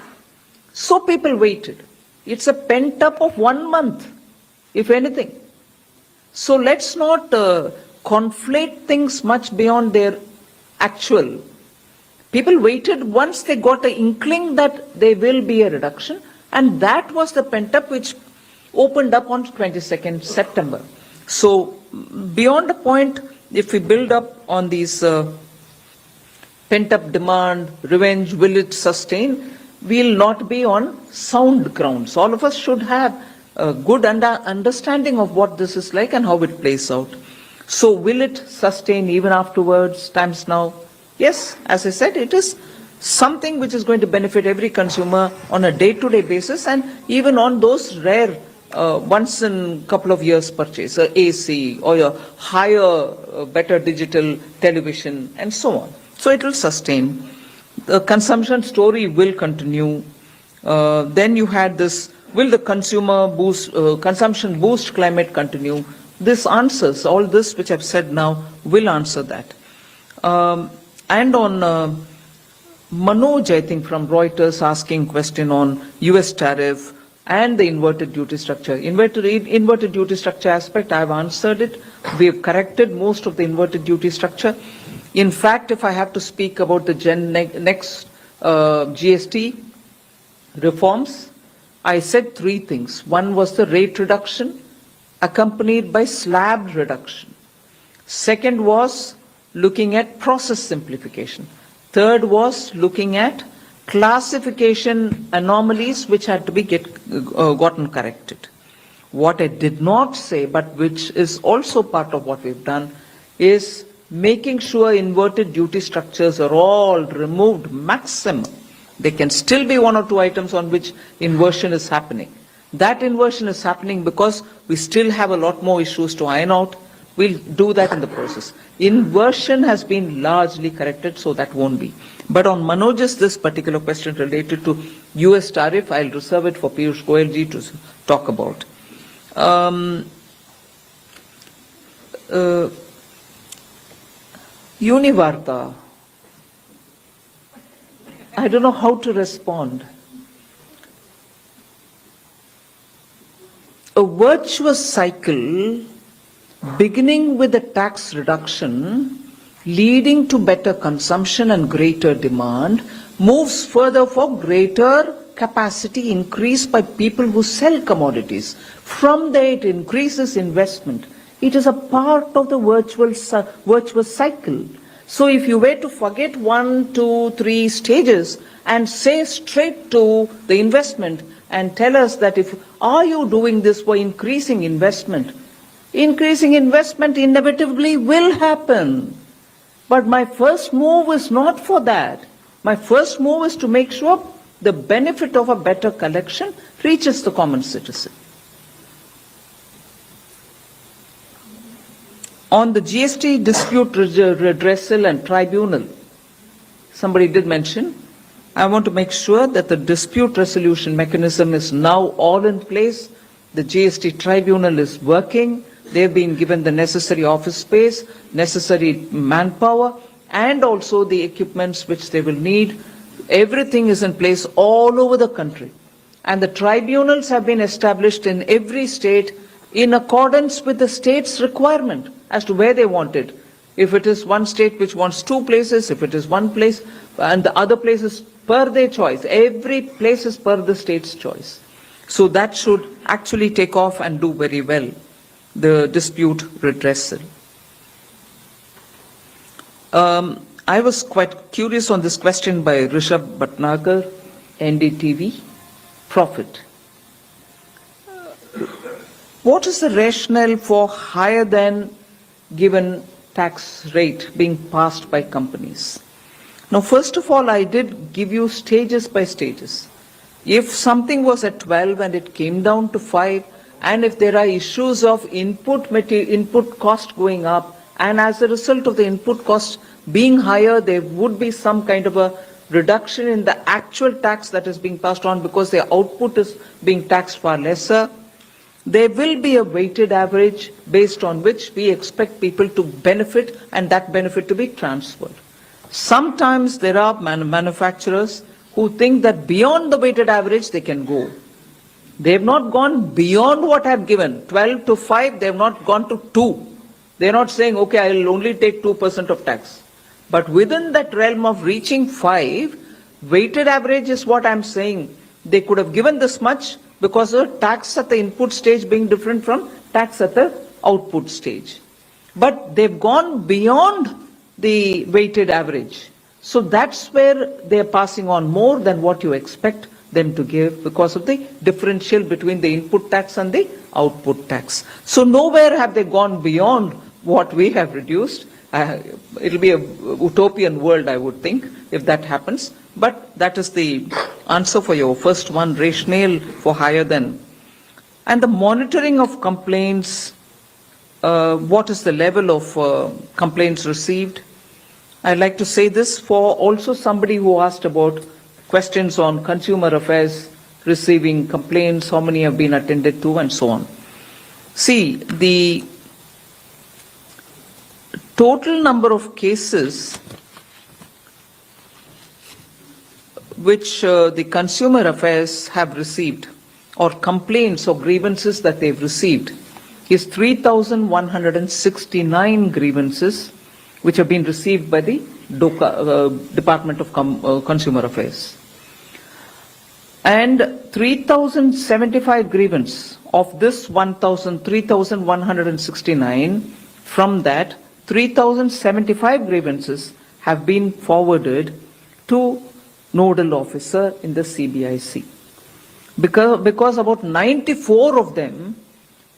So people waited. It's a pent-up of 1 month, if anything. So let's not conflate things much beyond their actual. People waited once they got an inkling that there will be a reduction, and that was the pent-up which opened up on 22nd September. So beyond the point, if we build up on these pent-up demand, revenge, will it sustain? We'll not be on sound grounds. All of us should have a good understanding of what this is like and how it plays out. So will it sustain even afterwards, times now? Yes, as I said, it is something which is going to benefit every consumer on a day-to-day basis, and even on those rare once in couple of years purchase, AC or a higher, better digital television and so on. So it will sustain. The consumption story will continue. Then you had this, will the consumption boost climate continue? This answers, all this which I've said now will answer that. And on Manoj, I think from Reuters, asking question on US tariff and the inverted duty structure. Inverted duty structure aspect, I've answered it. We've corrected most of the inverted duty structure. In fact, if I have to speak about the next GST reforms, I said 3 things. One was the rate reduction accompanied by slab reduction. Second was looking at process simplification. Third was looking at classification anomalies which had to be gotten corrected. What I did not say, but which is also part of what we've done, is making sure inverted duty structures are all removed maximum. There can still be 1 or 2 items on which inversion is happening. That inversion is happening because we still have a lot more issues to iron out. We'll do that in the process. Inversion has been largely corrected, so that won't be. But on Manoj's this particular question related to US tariff, I'll reserve it for Piyush Goyal ji to talk about. Univarta, I don't know how to respond. A virtuous cycle beginning with a tax reduction, leading to better consumption and greater demand, moves further for greater capacity increase by people who sell commodities. From there it increases investment. It is a part of the virtuous cycle. So if you were to forget 1, 2, 3 stages and say straight to the investment and tell us that are you doing this for increasing investment? Increasing investment inevitably will happen. But my first move is not for that. My first move is to make sure the benefit of a better collection reaches the common citizen. On the GST dispute redressal and tribunal, somebody did mention, I want to make sure that the dispute resolution mechanism is now all in place. The GST tribunal is working. They've been given the necessary office space, necessary manpower, and also the equipments which they will need. Everything is in place all over the country. And the tribunals have been established in every state in accordance with the state's requirement as to where they want it. If it is one state which wants 2 places, if it is one place, and the other places per their choice. Every place is per the state's choice. So that should actually take off and do very well, the dispute redressal. I was quite curious on this question by Rishabh Bhatnagar, NDTV, profit. What is the rationale for higher than given tax rate being passed by companies? Now, first of all, I did give you stages by stages. If something was at 12 and it came down to 5, and if there are issues of input cost going up, and as a result of the input cost being higher, there would be some kind of a reduction in the actual tax that is being passed on because their output is being taxed far lesser. There will be a weighted average based on which we expect people to benefit and that benefit to be transferred. Sometimes there are manufacturers who think that beyond the weighted average they can go. They have not gone beyond what I have given, 12 to 5, they have not gone to 2. They are not saying, okay, I will only take 2% of tax. But within that realm of reaching 5, weighted average is what I am saying. They could have given this much because of tax at the input stage being different from tax at the output stage. But they've gone beyond the weighted average. So that's where they're passing on more than what you expect them to give because of the differential between the input tax and the output tax. So nowhere have they gone beyond what we have reduced. It'll be a utopian world, I would think, if that happens. But that is the answer for your first one, rationale for higher than. And the monitoring of complaints, what is the level of complaints received? I'd like to say this for also somebody who asked about questions on consumer affairs, receiving complaints, how many have been attended to, and so on. See, the total number of cases which the consumer affairs have received, or complaints or grievances that they've received, is 3,169 grievances which have been received by the Department of Consumer Affairs. And 3,075 grievance of this 3,169, from that 3,075 grievances have been forwarded to nodal officer in the CBIC. Because about 94 of them,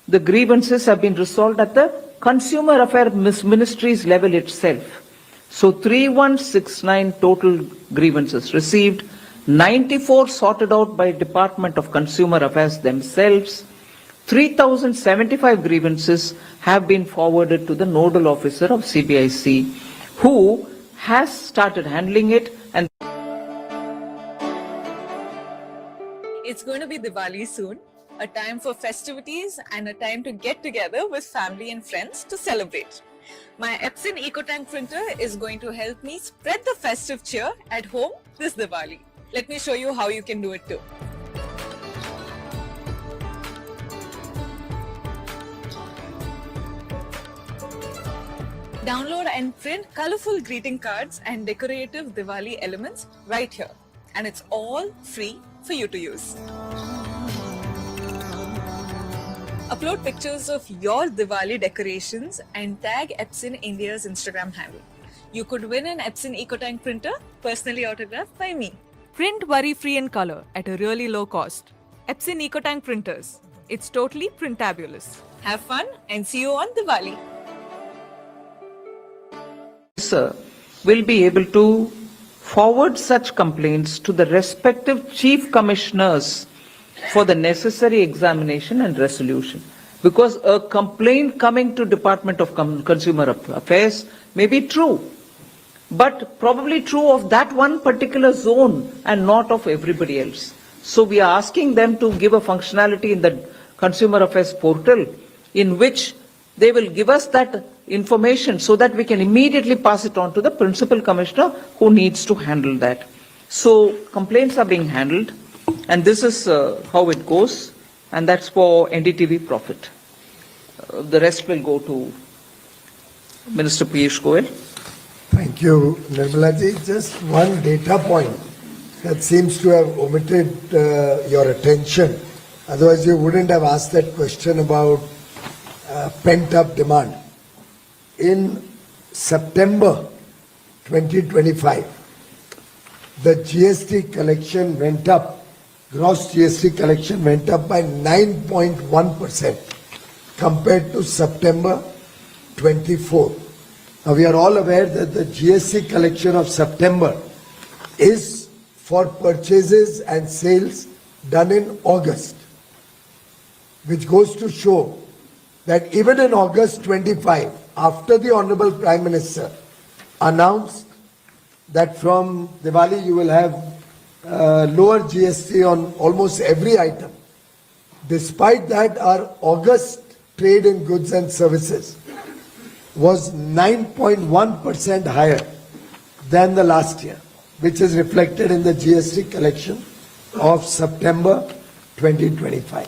the grievances have been resolved at the Consumer Affairs Ministry's level itself. So 3,169 total grievances received, 94 sorted out by Department of Consumer Affairs themselves, 3,075 grievances have been forwarded to the nodal officer of CBIC, who has started handling it. And it's going to be Diwali soon, a time for festivities and a time to get together with family and friends to celebrate. My Epson EcoTank printer is going to help me spread the festive cheer at home this Diwali. Let me show you how you can do it too. Download and print colorful greeting cards and decorative Diwali elements right here. And it's all free for you to use. Upload pictures of your Diwali decorations and tag Epson India's Instagram handle. You could win an Epson EcoTank printer personally autographed by me. Print worry-free in color at a really low cost. Epson EcoTank printers. It's totally printabulous. Have fun and see you on Diwali. Sir, will be able to forward such complaints to the respective chief commissioners for the necessary examination and resolution. Because a complaint coming to Department of Consumer Affairs may be true, but probably true of that one particular zone and not of everybody else. So we are asking them to give a functionality in the Consumer Affairs portal in which they will give us that information so that we can immediately pass it on to the principal commissioner who needs to handle that. So complaints are being handled. And this is how it goes, and that's for NDTV profit. The rest will go to Minister Piyush Goyal. Thank you, Nirmala ji. Just one data point that seems to have omitted your attention. Otherwise, you wouldn't have asked that question about pent-up demand. In September 2025, the GST collection went up, gross GST collection went up by 9.1% compared to September 24. Now, we are all aware that the GST collection of September is for purchases and sales done in August, which goes to show that even in August 25, after the Honorable Prime Minister announced that from Diwali you will have lower GST on almost every item, despite that our August trade in goods and services was 9.1% higher than the last year, which is reflected in the GST collection of September 2025.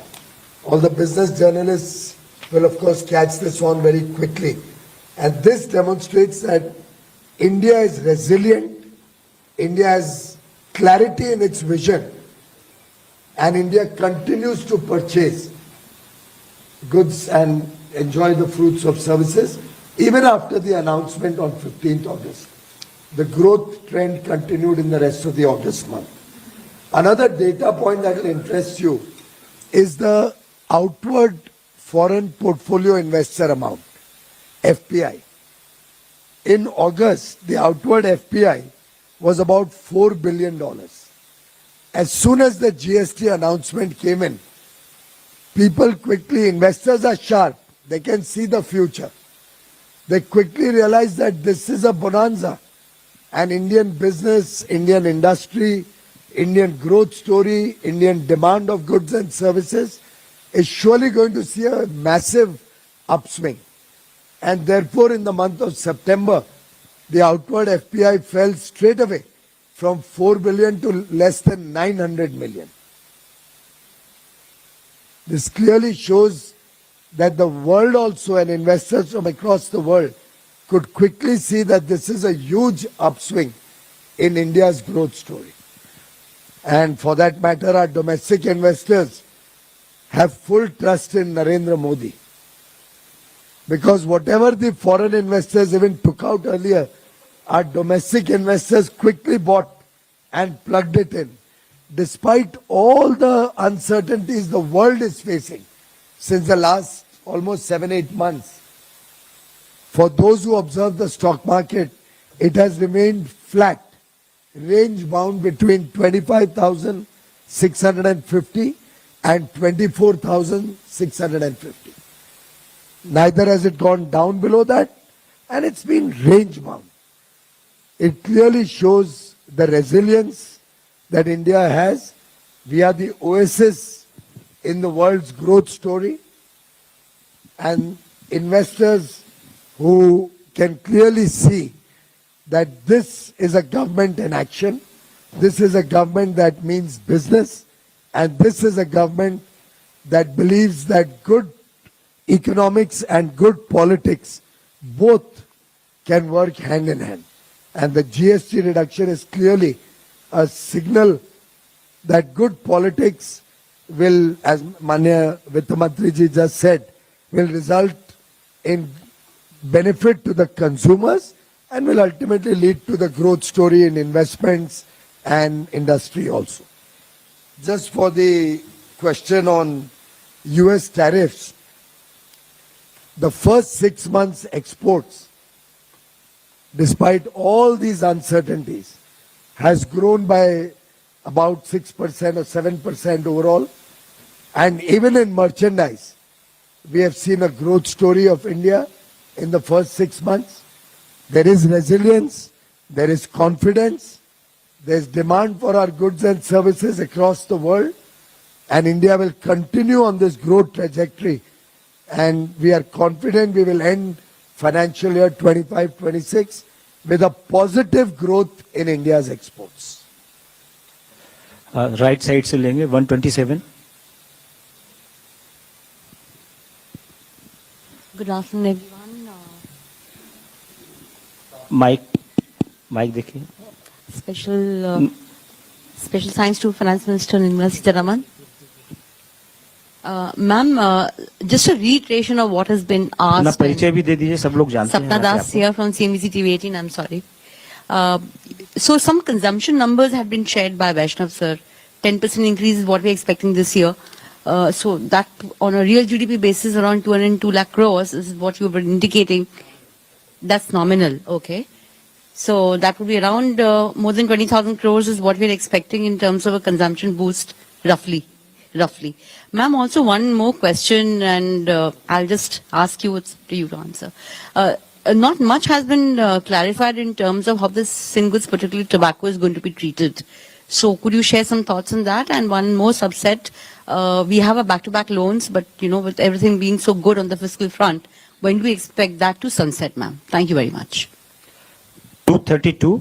All the business journalists will of course catch this on very quickly. And this demonstrates that India is resilient, India has clarity in its vision, and India continues to purchase goods and enjoy the fruits of services even after the announcement on 15th August. The growth trend continued in the rest of the August month. Another data point that will interest you is the outward foreign portfolio investor amount, FPI. In August, the outward FPI was about $4 billion. As soon as the GST announcement came in, people quickly, investors are sharp, they can see the future. They quickly realized that this is a bonanza, and Indian business, Indian industry, Indian growth story, Indian demand of goods and services is surely going to see a massive upswing. And therefore, in the month of September, the outward FPI fell straight away from 4 billion to less than 900 million. This clearly shows that the world also and investors from across the world could quickly see that this is a huge upswing in India's growth story. And for that matter, our domestic investors have full trust in Narendra Modi. Because whatever the foreign investors even took out earlier, our domestic investors quickly bought and plugged it in. Despite all the uncertainties the world is facing since the last almost 7-8 months, for those who observe the stock market, it has remained flat, range bound between 25,650 and 24,650. Neither has it gone down below that, and it's been range bound. It clearly shows the resilience that India has. We are the oasis in the world's growth story, and investors who can clearly see that this is a government in action, this is a government that means business, and this is a government that believes that good economics and good politics both can work hand in hand. And the GST reduction is clearly a signal that good politics will, as Manya Vittamantri ji just said, will result in benefit to the consumers and will ultimately lead to the growth story in investments and industry also. Just for the question on US tariffs, the first 6 months exports, despite all these uncertainties, has grown by about 6% or 7% overall. And even in merchandise, we have seen a growth story of India in the first 6 months. There is resilience, there is confidence, there is demand for our goods and services across the world, and India will continue on this growth trajectory, and we are confident we will end financial year 25-26 with a positive growth in India's exports. Right side से लेंगे 127. Good afternoon, everyone. Mic देखिए. Special thanks to Finance Minister Nirmala Sitharaman. Ma'am, just a reiteration of what has been asked. अपना परिचय भी दे दीजिए, सब लोग जानते हैं. Sapna Das here from CNBC TV 18. I'm sorry. So some consumption numbers have been shared by Vaishnaw sir. 10% increase is what we're expecting this year. So that on a real GDP basis around 202 lakh crores is what you were indicating. That's nominal, okay. So that would be around more than 20,000 crores is what we're expecting in terms of a consumption boost, roughly. Ma'am, also one more question, and I'll just ask you, it's to you to answer. Not much has been clarified in terms of how this singles, particularly tobacco, is going to be treated. So could you share some thoughts on that? And one more subset, we have a back-to-back loans, but with everything being so good on the fiscal front, when do we expect that to sunset, ma'am? Thank you very much. 232.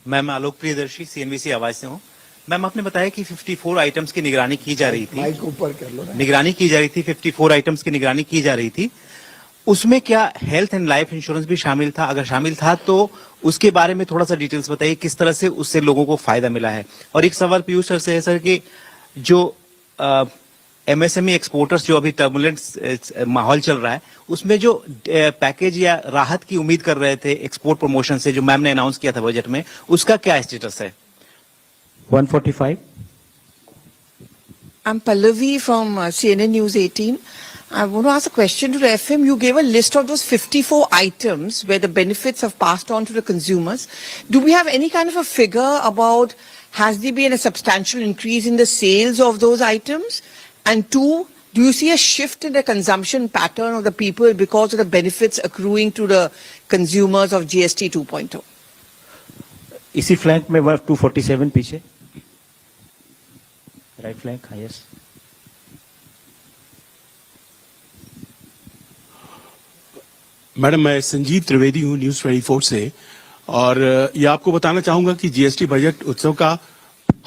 Ma'am Alok Priyadarshi CNBC आवाज से हूँ. Ma'am आपने बताया कि 54 items की निगरानी की जा रही थी. माइक ऊपर कर लो. निगरानी की जा रही थी, 54 आइटम्स की निगरानी की जा रही थी. उसमें क्या हेल्थ एंड लाइफ इंश्योरेंस भी शामिल था? अगर शामिल था तो उसके बारे में थोड़ा सा डिटेल्स बताइए, किस तरह से उससे लोगों को फायदा मिला है. और एक सवाल पीयूष सर से है सर कि जो एमएसएमई एक्सपोर्टर्स जो अभी टर्बुलेंट माहौल चल रहा है, उसमें जो पैकेज या राहत की उम्मीद कर रहे थे एक्सपोर्ट प्रमोशन से, जो मैम ने अनाउंस किया था बजट में, उसका क्या स्टेटस है? 145. I'm Pallavi from CNN News 18. I want to ask a question to the FM. You gave a list of those 54 items where the benefits have passed on to the consumers. Do we have any kind of a figure about, has there been a substantial increase in the sales of those items? And two, do you see a shift in the consumption pattern of the people because of the benefits accruing to the consumers of GST 2.0? इसी flank में 247 पीछे. Right flank, हाँ, yes. Madam, मैं संजीव त्रिवेदी हूँ news 24 से, और ये आपको बताना चाहूंगा कि जीएसटी बजट उत्सव का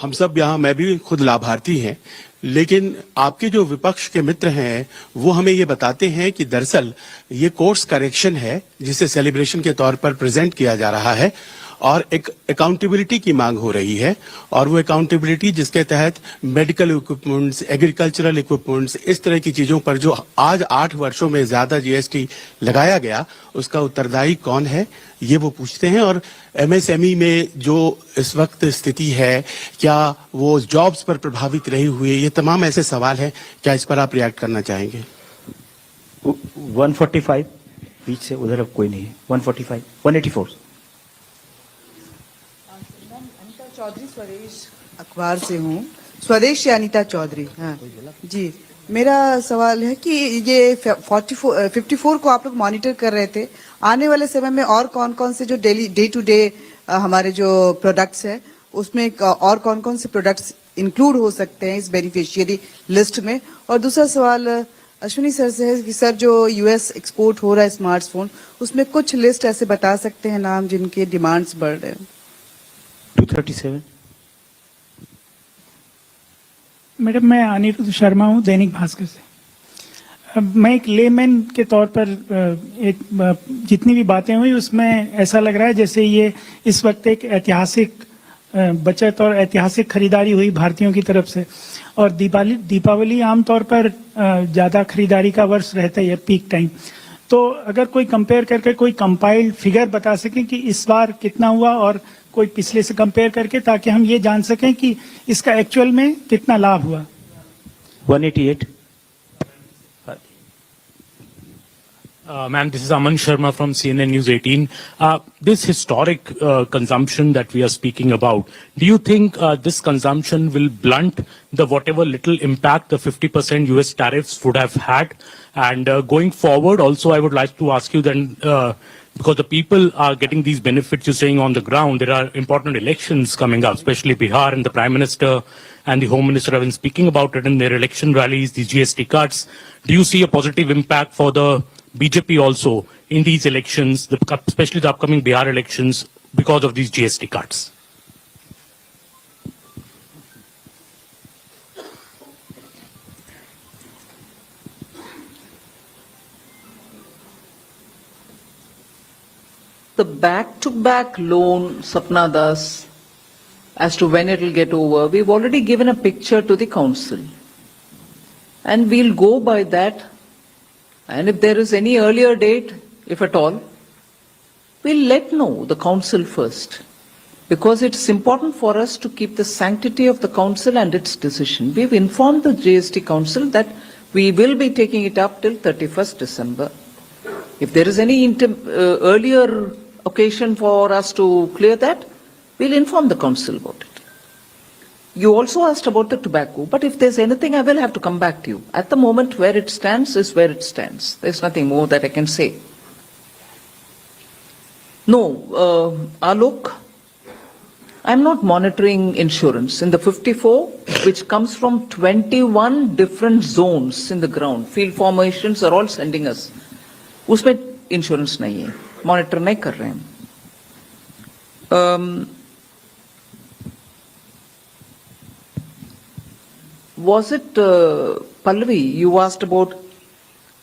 हम सब यहाँ, मैं भी खुद लाभार्थी हैं, लेकिन आपके जो विपक्ष के मित्र हैं वो हमें ये बताते हैं कि दरअसल ये कोर्स करेक्शन है जिसे सेलिब्रेशन के तौर पर प्रेजेंट किया जा रहा है, और एक अकाउंटेबिलिटी की मांग हो रही है, और वो अकाउंटेबिलिटी जिसके तहत मेडिकल इक्विपमेंट्स, एग्रीकल्चरल इक्विपमेंट्स, इस तरह की चीजों पर जो आज 8 वर्षों में ज्यादा जीएसटी लगाया गया, उसका उत्तरदायी कौन है, ये वो पूछते हैं. और एमएसएमई में जो इस वक्त स्थिति है, क्या वो जॉब्स पर प्रभावित रही हुई है, ये तमाम ऐसे सवाल हैं. क्या इस पर आप रिएक्ट करना चाहेंगे? 145 बीच से, उधर अब कोई नहीं है. 145, 184. चौधरी स्वदेश अखबार से हूँ. स्वदेश से अनीता चौधरी. हाँ जी, मेरा सवाल है कि ये 54 को आप लोग मॉनिटर कर रहे थे, आने वाले समय में और कौन कौन से जो डे टू डे हमारे जो प्रोडक्ट्स है, उसमें और कौन कौन से प्रोडक्ट्स इंक्लूड हो सकते हैं इस बेनिफिशियरी लिस्ट में? और दूसरा सवाल अश्विनी सर से है कि सर जो यूएस एक्सपोर्ट हो रहा है स्मार्टफोन, उसमें कुछ लिस्ट ऐसे बता सकते हैं नाम जिनके डिमांड्स बढ़ रहे हैं? 237. मैडम, मैं अनिरुद्ध शर्मा हूँ दैनिक भास्कर से. मैं एक लेमैन के तौर पर जितनी भी बातें हुई उसमें ऐसा लग रहा है जैसे ये इस वक्त एक ऐतिहासिक बचत और ऐतिहासिक खरीदारी हुई भारतीयों की तरफ से, और दीपावली आमतौर पर ज़्यादा खरीदारी का वर्ष रहता है, पीक टाइम. तो अगर कोई कंपेयर करके कोई कंपाइल्ड फिगर बता सकें कि इस बार कितना हुआ और कोई पिछले से कंपेयर करके, ताकि हम ये जान सकें कि इसका एक्चुअल में कितना लाभ हुआ. 188. Ma'am, this is Aman Sharma from CNN News 18. This historic consumption that we are speaking about, do you think this consumption will blunt the whatever little impact the 50% US tariffs would have had? And going forward, also, I would like to ask you then, because the people are getting these benefits, you're saying on the ground, there are important elections coming up, especially Bihar, and the Prime Minister and the Home Minister have been speaking about it in their election rallies, these GST cuts. Do you see a positive impact for the BJP also in these elections, especially the upcoming Bihar elections, because of these GST cuts? the back-to-back loan, Sapna Das, as to when it will get over, we've already given a picture to the council. And we'll go by that. And if there is any earlier date, if at all, we'll let know the council first. Because it's important for us to keep the sanctity of the council and its decision. We've informed the GST council that we will be taking it up till 31st December. If there is any earlier occasion for us to clear that, we'll inform the council about it. You also asked about the tobacco, but if there's anything, I will have to come back to you. At the moment, where it stands is where it stands. There's nothing more that I can say. No, Alok, I'm not monitoring insurance. In the 54, which comes from 21 different zones in the ground, field formations are all sending us. उसमें insurance नहीं है, monitor नहीं कर रहे हैं. Was it Pallavi? You asked about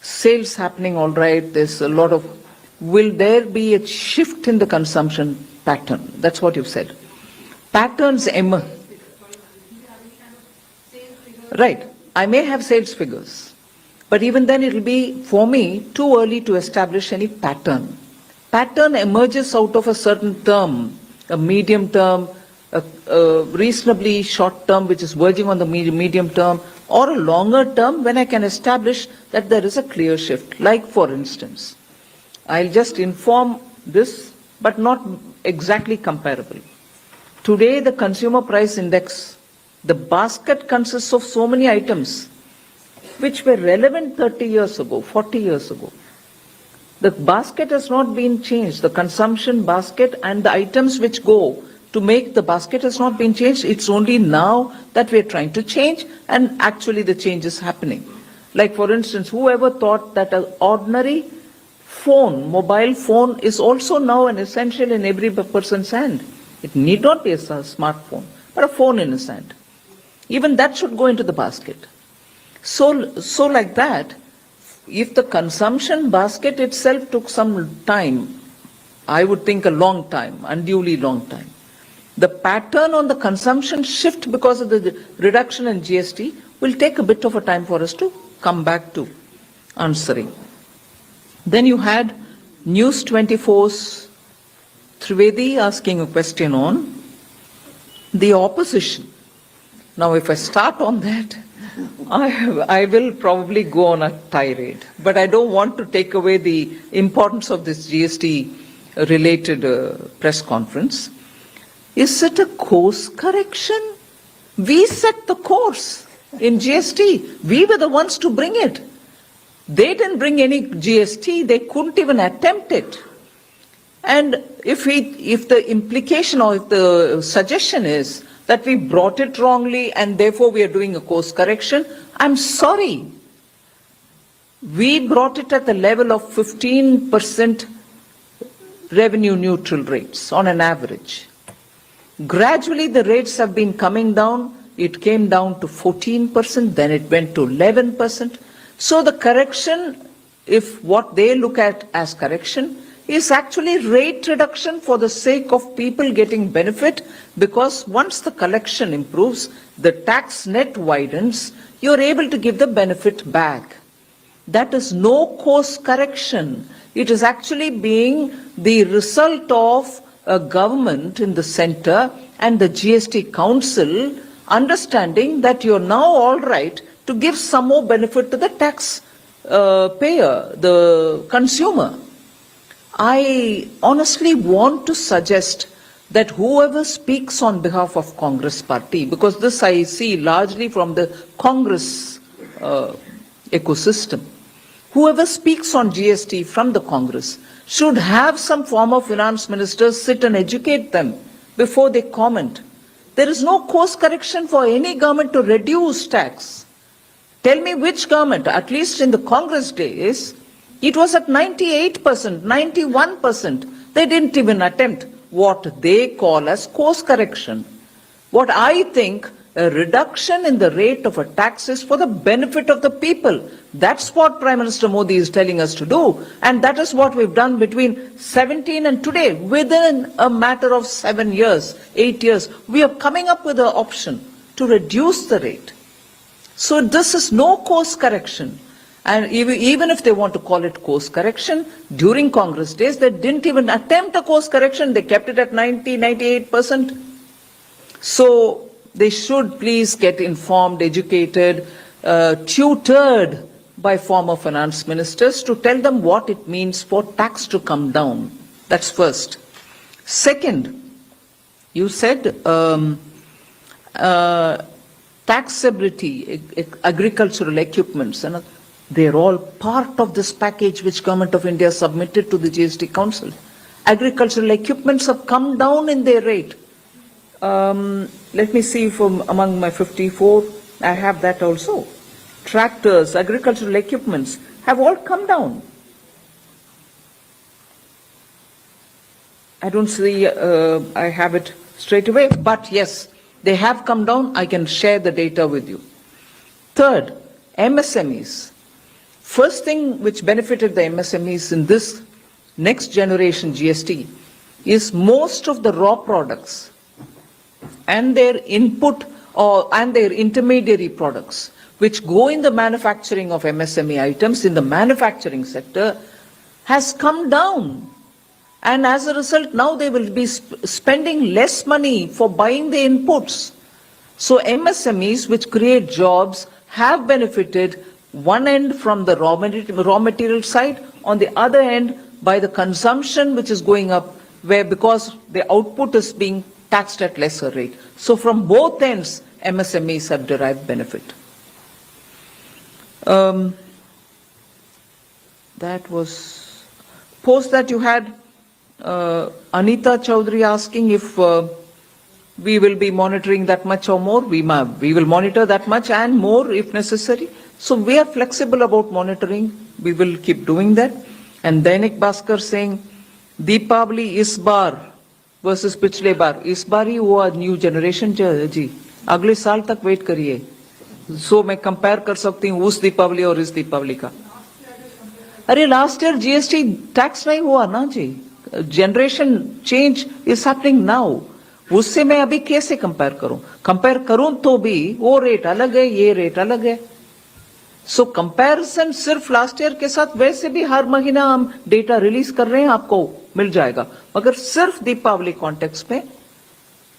sales happening all right. There's a lot of. Will there be a shift in the consumption pattern? That's what you've said. Patterns right. I may have sales figures, but even then it will be, for me, too early to establish any pattern. Pattern emerges out of a certain term, a medium term, a reasonably short term which is verging on the medium term, or a longer term when I can establish that there is a clear shift. Like for instance, I'll just inform this, but not exactly comparable. Today the consumer price index, the basket consists of so many items which were relevant 30 years ago, 40 years ago. The basket has not been changed. The consumption basket and the items which go to make the basket has not been changed. It's only now that we're trying to change, and actually the change is happening. Like for instance, whoever thought that an ordinary phone, mobile phone, is also now an essential in every person's hand. It need not be a smartphone, but a phone in his hand. Even that should go into the basket. So like that, if the consumption basket itself took some time, I would think a long time, unduly long time. The pattern on the consumption shift because of the reduction in GST will take a bit of a time for us to come back to answering. Then you had News 24's Trivedi asking a question on the opposition. Now, if I start on that, I will probably go on a tirade. But I don't want to take away the importance of this GST-related press conference. Is it a course correction? We set the course in GST. We were the ones to bring it. They didn't bring any GST. They couldn't even attempt it. And if the implication or if the suggestion is that we brought it wrongly and therefore we are doing a course correction, I'm sorry. We brought it at the level of 15% revenue neutral rates on an average. Gradually the rates have been coming down. It came down to 14%, then it went to 11%. So the correction, if what they look at as correction, is actually rate reduction for the sake of people getting benefit, because once the collection improves, the tax net widens, you're able to give the benefit back. That is no course correction. It is actually being the result of a government in the center and the GST Council understanding that you're now all right to give some more benefit to the tax payer, the consumer. I honestly want to suggest that whoever speaks on behalf of Congress party, because this I see largely from the Congress ecosystem, whoever speaks on GST from the Congress should have some former finance ministers sit and educate them before they comment. There is no course correction for any government to reduce tax. Tell me which government, at least in the Congress days, it was at 98%, 91%. They didn't even attempt what they call as course correction. What I think A reduction in the rate of a tax is for the benefit of the people. That's what Prime Minister Modi is telling us to do. And that is what we've done between 17 and today. Within a matter of 7 years, 8 years, we are coming up with an option to reduce the rate. So this is no course correction. And even if they want to call it course correction, during Congress days, they didn't even attempt a course correction. They kept it at 98%. So they should please get informed, educated, tutored by former finance ministers to tell them what it means for tax to come down. That's first. Second, you said taxability, agricultural equipments, and they're all part of this package which Government of India submitted to the GST Council. Agricultural equipments have come down in their rate. Let me see from among my 54, I have that also. Tractors, agricultural equipments have all come down. I don't see, I have it straight away, but yes, they have come down. I can share the data with you. Third, MSMEs. First thing which benefited the MSMEs in this next generation GST is most of the raw products and their input and their intermediary products which go in the manufacturing of MSME items in the manufacturing sector has come down. And as a result, now they will be spending less money for buying the inputs. So MSMEs, which create jobs, have benefited one end from the raw material side, on the other end by the consumption which is going up, where because the output is being taxed at lesser rate. So from both ends, MSMEs have derived benefit. That was, post that you had Anita Chaudhary asking if we will be monitoring that much or more. We will monitor that much and more if necessary. So we are flexible about monitoring. We will keep doing that. And Dainik Bhaskar saying, Deepavali is bar versus पिछले बार. इस बार ही हुआ new generation जी. अगले साल तक wait करिए. So मैं compare कर सकती हूँ उस दीपावली और इस दीपावली का. अरे लास्ट ईयर जीएसटी टैक्स नहीं हुआ ना जी. Generation change is happening now. उससे मैं अभी कैसे कंपेयर करूं? कंपेयर करूं तो भी वो रेट अलग है, ये रेट अलग है. सो कंपैरिजन सिर्फ लास्ट ईयर के साथ, वैसे भी हर महीना हम डेटा रिलीज कर रहे हैं, आपको मिल जाएगा. मगर सिर्फ दीपावली कॉन्टेक्स्ट में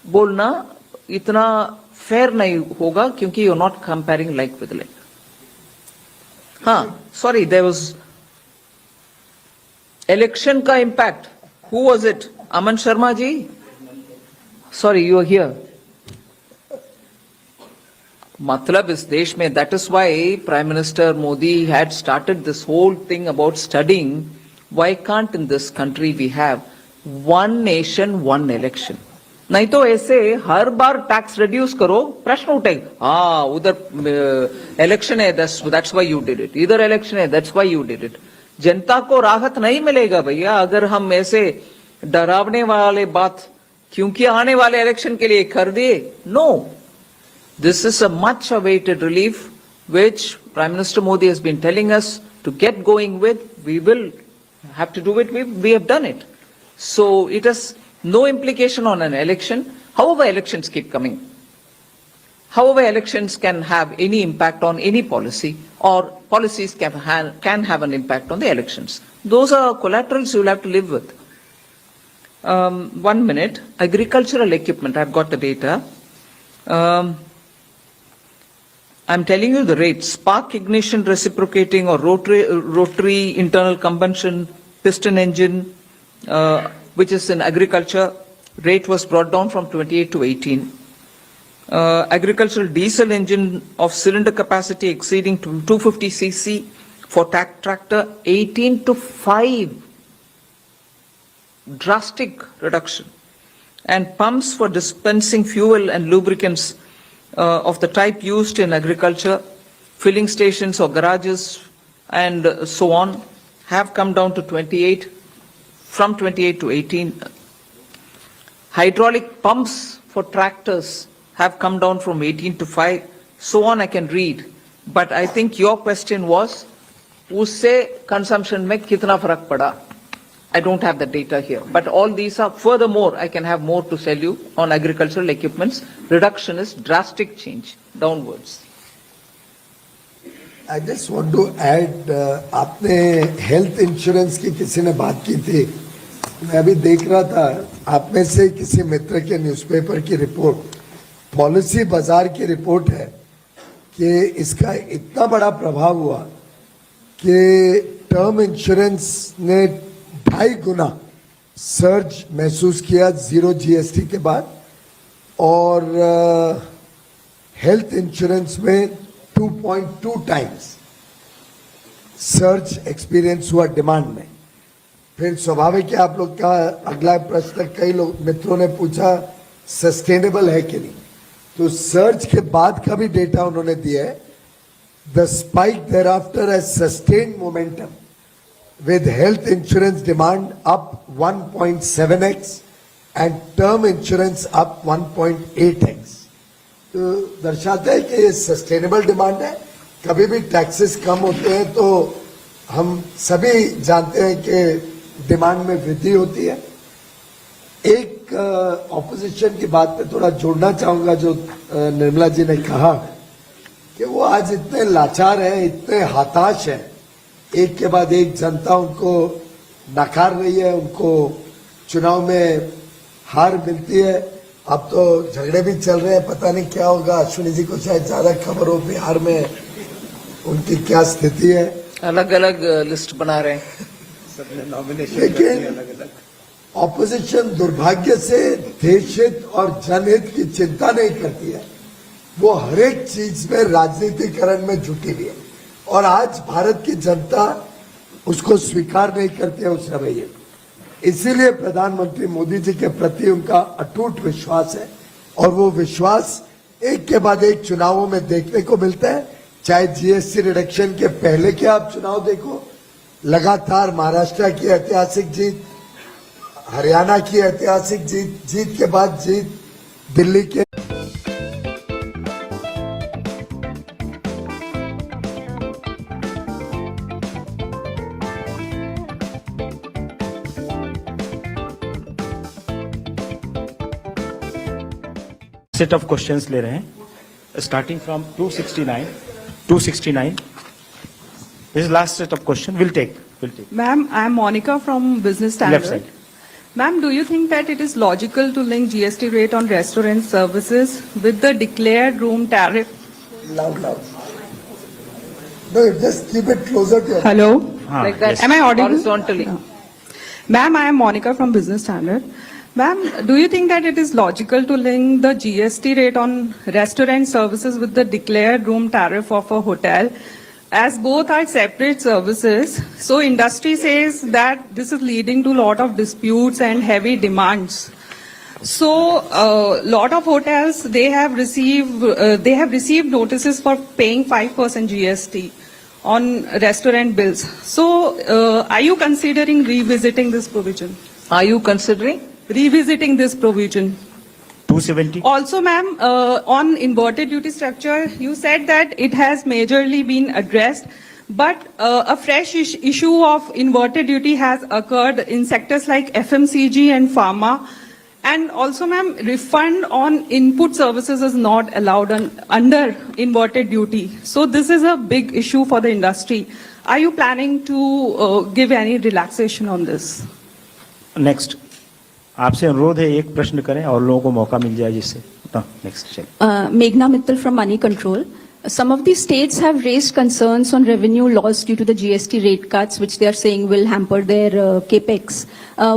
बोलना इतना फेयर नहीं होगा क्योंकि you are not comparing like with like. हाँ, सॉरी, देयर वाज इलेक्शन का इम्पैक्ट. Who was it? Aman Sharma ji? Sorry, you are here. मतलब इस देश में, that is why Prime Minister Modi had started this whole thing about studying. Why can't in this country we have one nation, one election? नहीं तो ऐसे हर बार tax reduce करो, प्रश्न उठेगा, हाँ उधर इलेक्शन है, that's why you did it. इधर इलेक्शन है, that's why you did it. जनता को राहत नहीं मिलेगा भैया अगर हम ऐसे डरावने वाले बात क्योंकि आने वाले इलेक्शन के लिए कर दिए. No, this is a much awaited relief which Prime Minister Modi has been telling us to get going with. We will have to do it. We have done it. So it has no implication on an election. However, elections keep coming. However, elections can have any impact on any policy, or policies can have an impact on the elections. Those are collaterals you will have to live with. 1 minute. Agricultural equipment, I've got the data. I'm telling you the rates. Spark ignition reciprocating or rotary internal combustion piston engine, which is in agriculture, rate was brought down from 28 to 18. Agricultural diesel engine of cylinder capacity exceeding 250 cc for tractor, 18 to 5. Drastic reduction. And pumps for dispensing fuel and lubricants of the type used in agriculture, filling stations or garages and so on have come down to 28, from 28 to 18. Hydraulic pumps for tractors have come down from 18 to 5, so on I can read. But I think your question was, उससे consumption में कितना फर्क पड़ा? I don't have the data here. But all these are, furthermore, I can have more to tell you on agricultural equipments. Reduction is drastic change, downwards. I just want to add, आपने health insurance की किसी ने बात की थी, मैं अभी देख रहा था, आप में से किसी मित्र के न्यूज़पेपर की रिपोर्ट, पॉलिसी बाजार की रिपोर्ट है कि इसका इतना बड़ा प्रभाव हुआ कि टर्म इंश्योरेंस ने 2.5 गुना सर्ज महसूस किया जीरो जीएसटी के बाद, और हेल्थ इंश्योरेंस में 2.2 टाइम्स सर्ज एक्सपीरियंस हुआ डिमांड में। फिर स्वाभाविक है, आप लोग का अगला प्रश्न कई लोग मित्रों ने पूछा सस्टेनेबल है कि नहीं, तो सर्च के बाद का भी डेटा उन्होंने दिया है। The spike thereafter has sustained momentum with health insurance demand up 1.7x and term insurance up 1.8x। तो दर्शाता है कि ये सस्टेनेबल डिमांड है। कभी भी टैक्सेस कम होते हैं तो हम सभी जानते हैं कि डिमांड में वृद्धि होती है। एक ऑपोजिशन की बात पे थोड़ा जोड़ना चाहूंगा, जो निर्मला जी ने कहा कि वो आज इतने लाचार हैं, इतने हताश हैं, एक के बाद एक जनता उनको नकार रही है, उनको चुनाव में हार मिलती है। अब तो झगड़े भी चल रहे हैं, पता नहीं क्या होगा। अश्विनी जी को शायद ज्यादा खबर हो बिहार में उनकी क्या स्थिति है। अलग अलग लिस्ट बना रहे हैं सबने नॉमिनेशन, लेकिन ऑपोजिशन दुर्भाग्य से देश हित और जनहित की चिंता नहीं करती है। वो हर एक चीज में राजनीतिकरण में जुटी हुई है, और आज भारत की जनता उसको स्वीकार नहीं करती है उस रवैये को। इसीलिए प्रधानमंत्री मोदी जी के प्रति उनका अटूट विश्वास है, और वो विश्वास एक के बाद एक चुनावों में देखने को मिलता है। चाहे जीएसटी रिडक्शन के पहले के आप चुनाव देखो, लगातार महाराष्ट्र की ऐतिहासिक जीत, हरियाणा की ऐतिहासिक जीत, जीत के बाद जीत, दिल्ली के सेट ऑफ क्वेश्चंस ले रहे हैं, starting from 269 this is last set of question will take Ma'am, I am Monica from Business Standard. Left side. Ma'am, do you think that it is logical to link GST rate on restaurant services with the declared room tariff? loud. No, just keep it closer to your Hello? like that. Yes. Am I audible? Horizontally. Ma'am, I am Monica from Business Standard. Ma'am, do you think that it is logical to link the GST rate on restaurant services with the declared room tariff of a hotel, as both are separate services? So industry says that this is leading to a lot of disputes and heavy demands. So lot of hotels, they have received notices for paying 5% GST on restaurant bills. So are you considering revisiting this provision? Are you considering Revisiting this provision? 270. Also, ma'am, on inverted duty structure, you said that it has majorly been addressed, but a fresh issue of inverted duty has occurred in sectors like FMCG and pharma. And also, ma'am, refund on input services is not allowed under inverted duty. So this is a big issue for the industry. Are you planning to give any relaxation on this? Next आपसे अनुरोध है, एक प्रश्न करें और लोगों को मौका मिल जाए जिससे। नेक्स्ट चलिए। Meghna Mittal from Money Control. Some of the states have raised concerns on revenue loss due to the GST rate cuts, which they are saying will hamper their capex.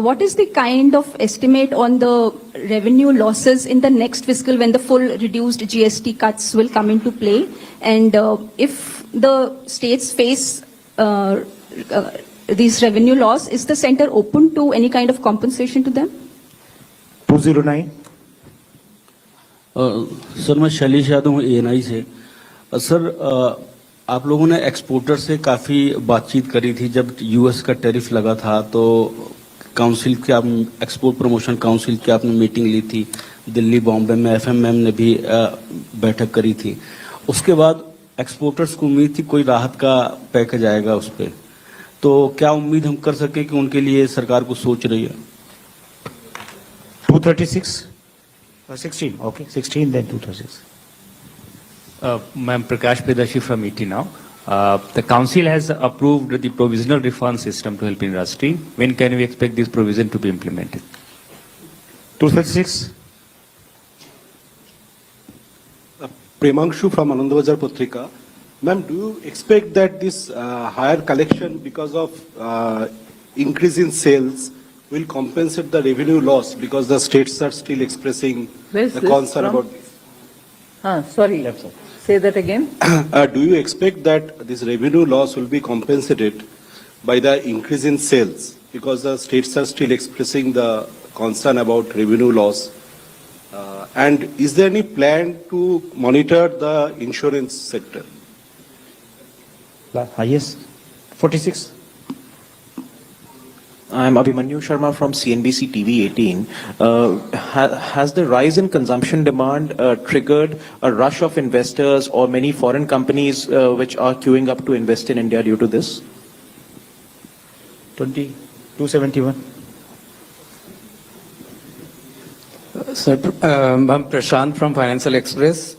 What is the kind of estimate on the revenue losses in the next fiscal when the full reduced GST cuts will come into play? And if the states face these revenue loss, is the center open to any kind of compensation to them? 209. Sir मैं शैलेश यादव हूँ ANI से। Sir आप लोगों ने exporter से काफ़ी बातचीत करी थी जब यूएस का टैरिफ लगा था, तो काउंसिल की आप एक्सपोर्ट प्रमोशन काउंसिल की आपने मीटिंग ली थी दिल्ली बॉम्बे में, एफएमएम ने भी बैठक करी थी। उसके बाद एक्सपोर्टर्स को उम्मीद थी कोई राहत का पैकेज आएगा उस पर, तो क्या उम्मीद हम कर सके कि उनके लिए सरकार को सोच रही है? 236 16, okay, 16 then 236. Ma'am, Prakash Pridashi from ET now. The council has approved the provisional refund system to help industry. When can we expect this provision to be implemented? 236. Premanshu from Anandabazar Patrika. Ma'am, do you expect that this higher collection because of increase in sales will compensate the revenue loss because the states are still expressing Where's the this concern from? about this? Sorry, say that again. Do you expect that this revenue loss will be compensated by the increase in sales because the states are still expressing the concern about revenue loss? And is there any plan to monitor the insurance sector? Yes, 46. I'm Abhimanyu Sharma from CNBC TV 18. Has the rise in consumption demand triggered a rush of investors or many foreign companies which are queuing up to invest in India due to this? 271. Sir, I'm Prashant from Financial Express.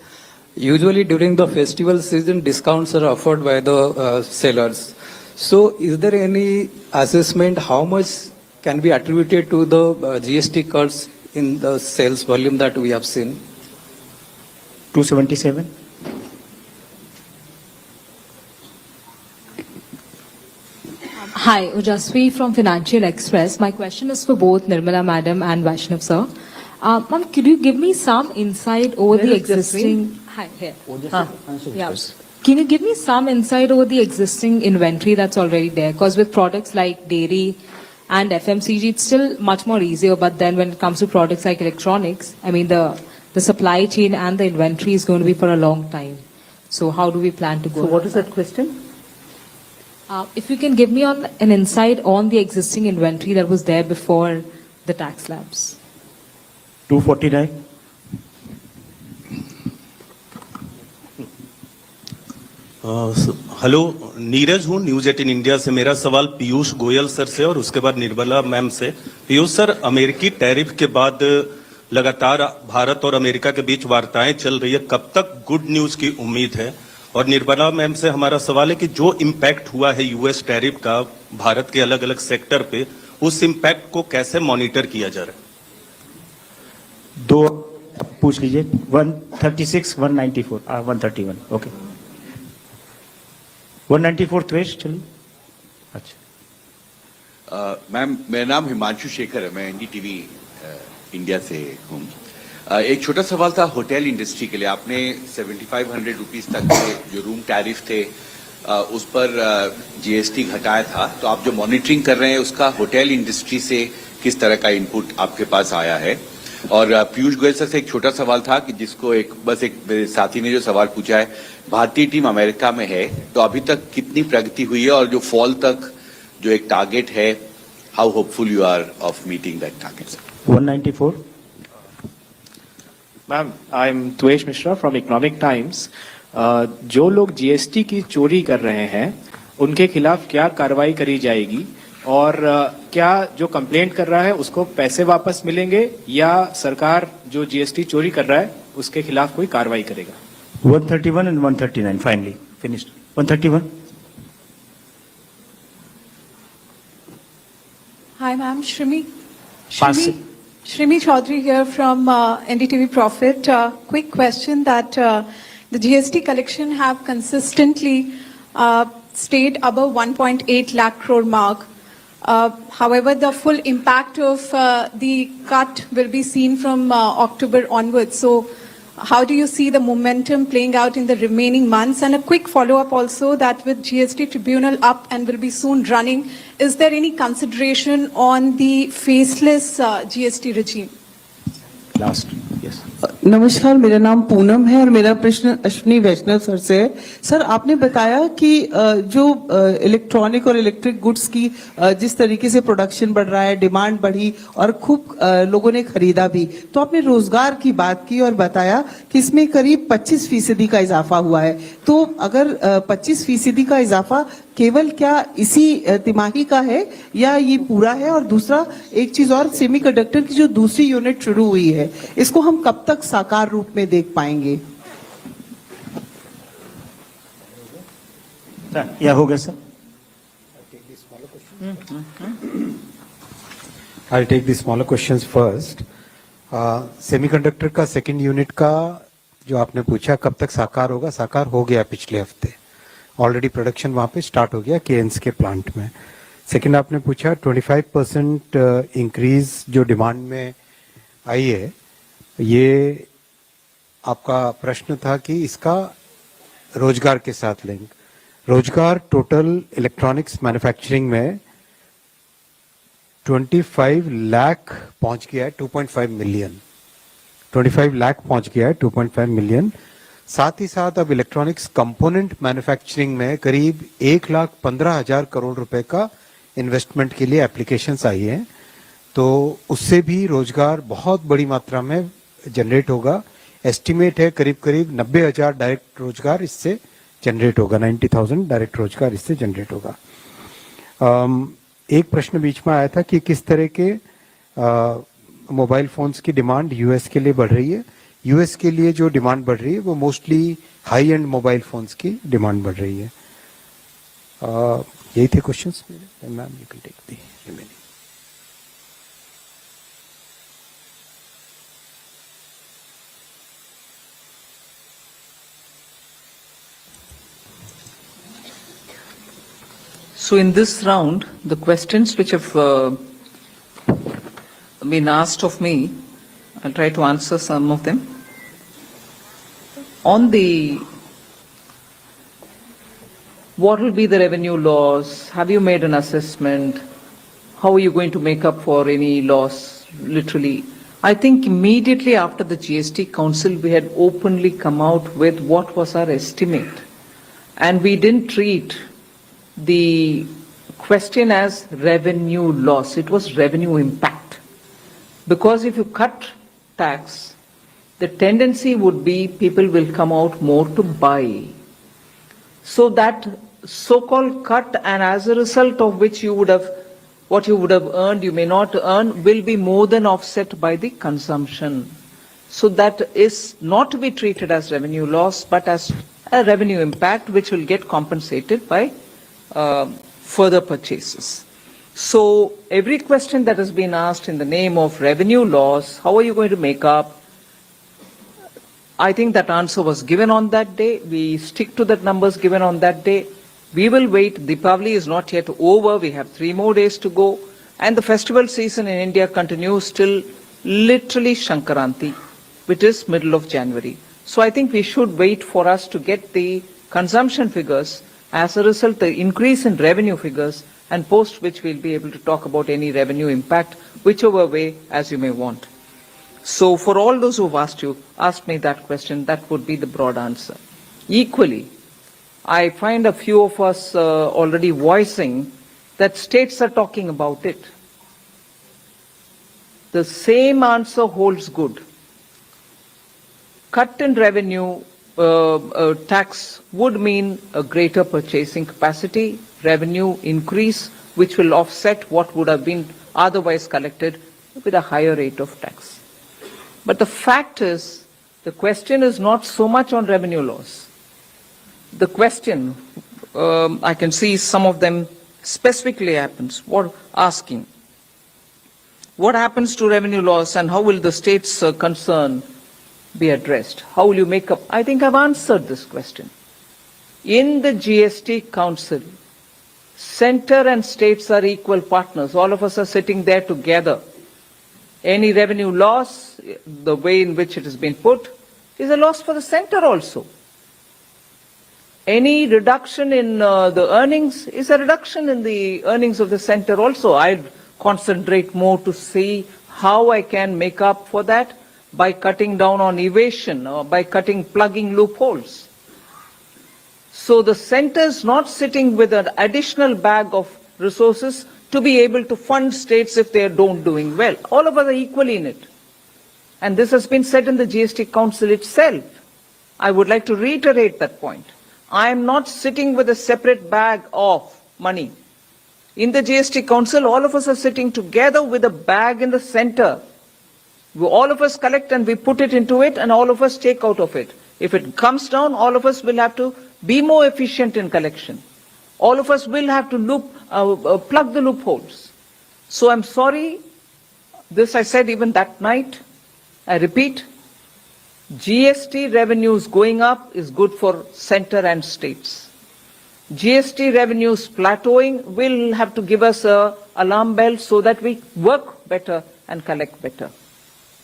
Usually during the festival season, discounts are offered by the sellers. So is there any assessment how much can be attributed to the GST cuts in the sales volume that we have seen? 277. Hi, Ujasvi from Financial Express. My question is for both Nirmala Madam and Vaishnav Sir. Ma'am, could you give me some insight over the existing... Hi, here. Yeah. Can you give me some insight over the existing inventory that's already there? Because with products like dairy and FMCG, it's still much more easier. But then when it comes to products like electronics, I mean, the supply chain and the inventory is going to be for a long time. So how do we plan to go? So what is that question? If you can give me an insight on the existing inventory that was there before the tax slabs. 249. Hello, Neeraj हूँ news 18 India से। मेरा सवाल Piyush Goyal sir से और उसके बाद Nirmala ma'am से। Piyush sir, अमेरिकी टैरिफ के बाद लगातार भारत और अमेरिका के बीच वार्ताएं चल रही है, कब तक गुड न्यूज की उम्मीद है? और निर्मला मैम से हमारा सवाल है कि जो इम्पैक्ट हुआ है यूएस टैरिफ का भारत के अलग अलग सेक्टर पे, उस इम्पैक्ट को कैसे मॉनिटर किया जा रहा है? दो पूछ लीजिए। 136, 194, 131, ओके। 194 त्वेश, चलिए। अच्छा मैम, मेरा नाम हिमांशु शेखर है, मैं एनडीटीवी इंडिया से हूँ। एक छोटा सवाल था होटल इंडस्ट्री के लिए। आपने 7500 रुपीस तक के जो रूम टैरिफ थे उस पर जीएसटी घटाया था, तो आप जो मॉनिटरिंग कर रहे हैं उसका होटल इंडस्ट्री से किस तरह का इनपुट आपके पास आया है? और पीयूष गोयल सर से एक छोटा सवाल था कि जिसको एक मेरे साथी ने जो सवाल पूछा है, भारतीय टीम अमेरिका में है, तो अभी तक कितनी प्रगति हुई है और जो फॉल तक जो एक टारगेट है, how hopeful you are of meeting that target? 194. Ma'am, I am Tvesh Mishra from Economic Times. जो लोग जीएसटी की चोरी कर रहे हैं उनके खिलाफ क्या कार्रवाई करी जाएगी और क्या जो कंप्लेंट कर रहा है उसको पैसे वापस मिलेंगे या सरकार जो जीएसटी चोरी कर रहा है उसके खिलाफ कोई कार्रवाई करेगा? 131 and 139, finally finished. 131. Hi, ma'am. Shrimi Chaudhary here from NDTV Profit. Quick question that the GST collection have consistently stayed above 1.8 lakh crore mark. However, the full impact of the cut will be seen from October onwards. So how do you see the momentum playing out in the remaining months? And a quick follow-up also that with GST Tribunal up and will be soon running, is there any consideration on the faceless GST regime? Last, yes. नमस्कार, मेरा नाम पूनम है और मेरा प्रश्न अश्विनी वैष्णव sir से है। Sir, आपने बताया कि जो इलेक्ट्रॉनिक और इलेक्ट्रिक गुड्स की जिस तरीके से प्रोडक्शन बढ़ रहा है, डिमांड बढ़ी और खूब लोगों ने खरीदा भी, तो आपने रोजगार की बात की और बताया कि इसमें करीब 25% का इजाफा हुआ है। तो अगर 25% का इजाफा केवल क्या इसी तिमाही का है या ये पूरा है? और दूसरा एक चीज और, सेमीकंडक्टर की जो दूसरी यूनिट शुरू हुई है, इसको हम कब तक साकार रूप में देख पाएंगे? या हो गया sir? I'll take the smaller questions first. Semiconductor का सेकंड यूनिट का जो आपने पूछा कब तक साकार होगा, साकार हो गया पिछले हफ्ते। ऑलरेडी प्रोडक्शन वहां पे स्टार्ट हो गया केएनस के प्लांट में। सेकंड आपने पूछा 25% इंक्रीज जो डिमांड में आई है, ये आपका प्रश्न था कि इसका रोजगार के साथ लिंक। रोजगार टोटल इलेक्ट्रॉनिक्स मैन्युफैक्चरिंग में 25 लाख पहुंच गया है, 2.5 मिलियन। 25 लाख पहुंच गया है, 2.5 मिलियन। साथ ही साथ अब इलेक्ट्रॉनिक्स कंपोनेंट मैन्युफैक्चरिंग में करीब 1,15,000 करोड़ रुपए का इन्वेस्टमेंट के लिए एप्लीकेशंस आई हैं, तो उससे भी रोजगार बहुत बड़ी मात्रा में जनरेट होगा। एस्टिमेट है करीब करीब 90,000 डायरेक्ट रोजगार इससे जनरेट होगा, 90,000 डायरेक्ट रोजगार इससे जनरेट होगा। एक प्रश्न बीच में आया था कि किस तरह के मोबाइल फोन्स की डिमांड यूएस के लिए बढ़ रही है। यूएस के लिए जो डिमांड बढ़ रही है वो mostly high and mobile phones की डिमांड बढ़ रही है। यही थे क्वेश्चंस मेरे। Ma'am, you can take the remaining. So in this round, the questions which have been asked of me, I'll try to answer some of them. On the what will be the revenue loss? Have you made an assessment? How are you going to make up for any loss? Literally, I think immediately after the GST Council, we had openly come out with what was our estimate. And we didn't treat the question as revenue loss. It was revenue impact. Because if you cut tax, the tendency would be people will come out more to buy. So that so-called cut, and as a result of which you would have, what you would have earned, you may not earn, will be more than offset by the consumption. So that is not to be treated as revenue loss, but as a revenue impact, which will get compensated by further purchases. So every question that has been asked in the name of revenue loss, how are you going to make up? I think that answer was given on that day. We stick to the numbers given on that day. We will wait. Deepavali is not yet over. We have 3 more days to go. And the festival season in India continues till literally Shankaranti, which is middle of January. So I think we should wait for us to get the consumption figures. As a result, the increase in revenue figures, and post which we'll be able to talk about any revenue impact, whichever way as you may want. So for all those who've asked me that question, that would be the broad answer. Equally, I find a few of us already voicing that states are talking about it. The same answer holds good. Cut in revenue tax would mean a greater purchasing capacity, revenue increase, which will offset what would have been otherwise collected with a higher rate of tax. But the fact is, the question is not so much on revenue loss. The question, I can see some of them specifically happens, asking, what happens to revenue loss and how will the state's concern be addressed? How will you make up? I think I've answered this question. In the GST Council, center and states are equal partners. All of us are sitting there together. Any revenue loss, the way in which it has been put, is a loss for the center also. Any reduction in the earnings is a reduction in the earnings of the center also. I'll concentrate more to see how I can make up for that. by cutting down on evasion or by plugging loopholes. So the center is not sitting with an additional bag of resources to be able to fund states if they don't doing well. All of us are equally in it. And this has been said in the GST Council itself. I would like to reiterate that point. I am not sitting with a separate bag of money. In the GST Council, all of us are sitting together with a bag in the center. All of us collect and we put it into it and all of us take out of it. If it comes down, all of us will have to be more efficient in collection. All of us will have to plug the loopholes. So I'm sorry, this I said even that night. I repeat, GST revenues going up is good for center and states. GST revenues plateauing will have to give us an alarm bell so that we work better and collect better.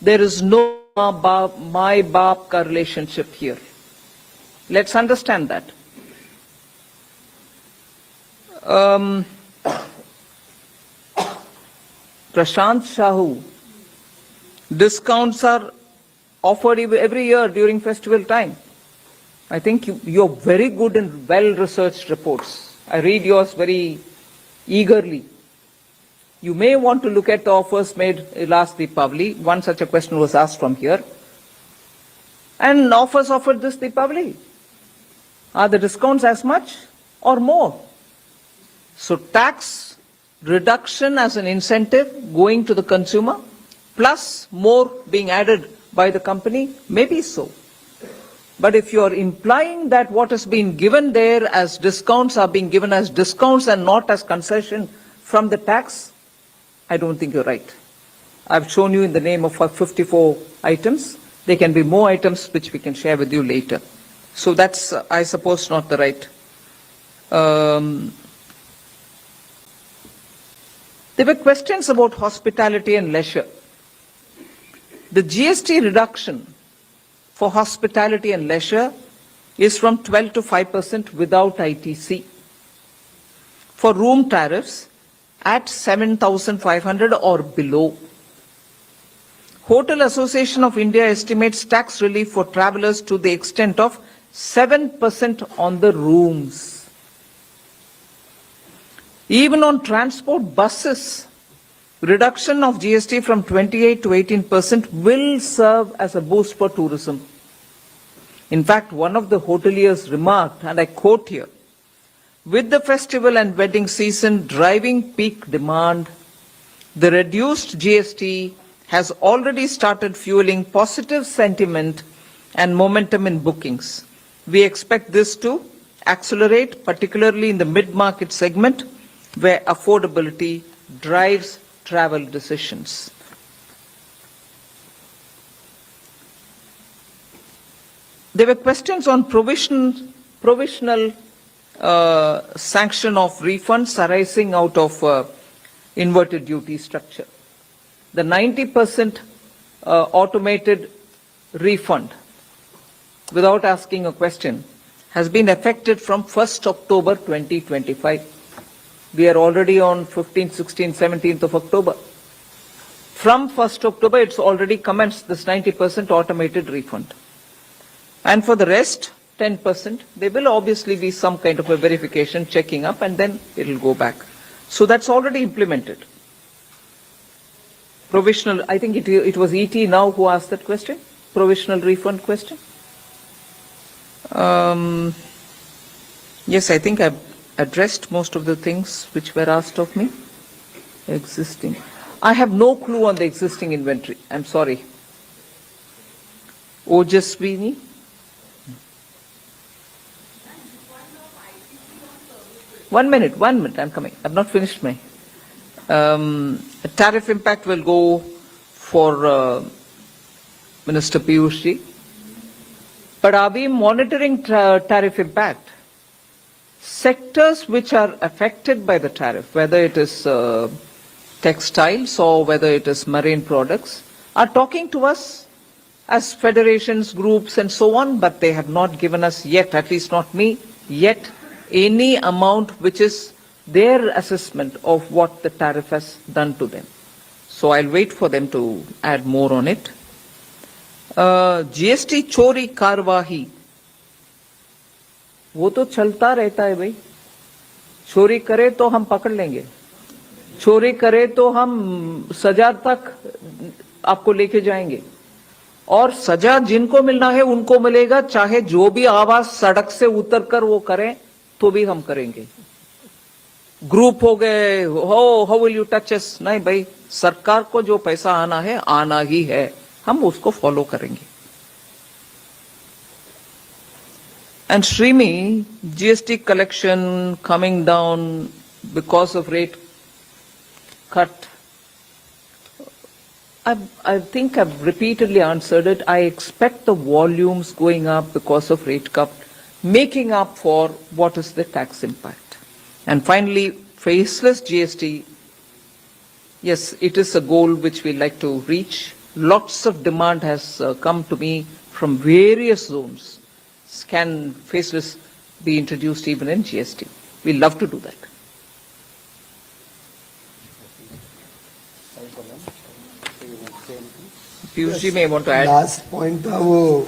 There is no my baap ka relationship here. Let's understand that. Prashant Shahu, discounts are offered every year during festival time. I think you're very good in well-researched reports. I read yours very eagerly. You may want to look at the offers made last Deepavali. One such a question was asked from here. And offers offered this Deepavali. Are the discounts as much or more? So tax reduction as an incentive going to the consumer, plus more being added by the company, maybe so. But if you are implying that what has been given there as discounts are being given as discounts and not as concession from the tax, I don't think you're right. I've shown you in the name of 54 items. There can be more items which we can share with you later. So that's, I suppose, not the right. There were questions about hospitality and leisure. The GST reduction for hospitality and leisure is from 12 to 5% without ITC. For room tariffs at 7,500 or below. Hotel Association of India estimates tax relief for travelers to the extent of 7% on the rooms. Even on transport buses, reduction of GST from 28 to 18% will serve as a boost for tourism. In fact, one of the hoteliers remarked, and I quote here, with the festival and wedding season driving peak demand, the reduced GST has already started fueling positive sentiment and momentum in bookings. We expect this to accelerate, particularly in the mid-market segment, where affordability drives travel decisions. There were questions on provisional sanction of refunds arising out of inverted duty structure. The 90% automated refund, without asking a question, has been effected from 1st October 2025. We are already on 15th, 16th, 17th of October. From 1st October, it's already commenced this 90% automated refund. And for the rest, 10%, there will obviously be some kind of a verification, checking up, and then it'll go back. So that's already implemented. Provisional, I think it was ET now who asked that question, provisional refund question. Yes, I think I've addressed most of the things which were asked of me. Existing. I have no clue on the existing inventory. I'm sorry. Ojaswini. One minute, I'm coming. I've not finished my. Tariff impact will go for Minister Piyush ji. But are we monitoring tariff impact? Sectors which are affected by the tariff, whether it is textiles or whether it is marine products, are talking to us as federations, groups and so on, but they have not given us yet, at least not me, yet any amount which is their assessment of what the tariff has done to them. So I'll wait for them to add more on it. GST चोरी कार्यवाही वो तो चलता रहता है भाई। चोरी करे तो हम पकड़ लेंगे, चोरी करे तो हम सजा तक आपको लेके जाएंगे, और सजा जिनको मिलना है उनको मिलेगा, चाहे जो भी आवाज सड़क से उतरकर वो करें तो भी हम करेंगे। ग्रुप हो गए, हाउ विल यू टच अस, नहीं भाई, सरकार को जो पैसा आना है आना ही है, हम उसको फॉलो करेंगे। And Shrimi, GST collection coming down because of rate cut, I think I've repeatedly answered it. I expect the volumes going up because of rate cut, making up for what is the tax impact. And finally, faceless GST, yes, it is a goal which we like to reach. Lots of demand has come to me from various zones. Can faceless be introduced even in GST? We love to do that. Piyush ji may want to add. Last point था वो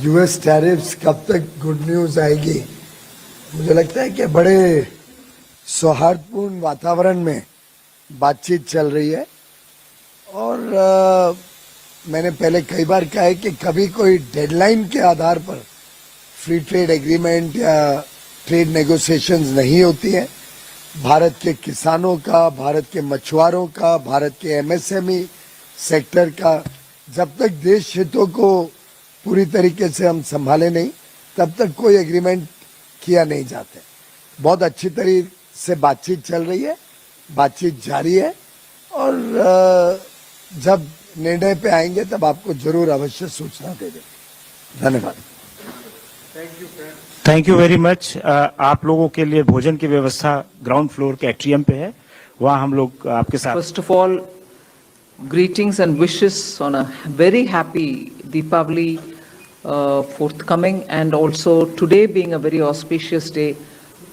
US tariffs कब तक good news आएगी। मुझे लगता है कि बड़े सौहार्दपूर्ण वातावरण में बातचीत चल रही है, और मैंने पहले कई बार कहा है कि कभी कोई डेडलाइन के आधार पर फ्री ट्रेड एग्रीमेंट या ट्रेड नेगोशिएशंस नहीं होती है। भारत के किसानों का, भारत के मछुआरों का, भारत के एमएसएमई सेक्टर का, जब तक देश हितों को पूरी तरीके से हम संभाले नहीं, तब तक कोई एग्रीमेंट किया नहीं जाता। बहुत अच्छी तरीके से बातचीत चल रही है, बातचीत जारी है, और जब निर्णय पे आएंगे तब आपको जरूर अवश्य सूचना दे देंगे। धन्यवाद। Thank you very much. आप लोगों के लिए भोजन की व्यवस्था ग्राउंड फ्लोर के एट्रियम पे है, वहाँ हम लोग आपके साथ। First of all, greetings and wishes on a very happy Deepavali forthcoming, and also today being a very auspicious day,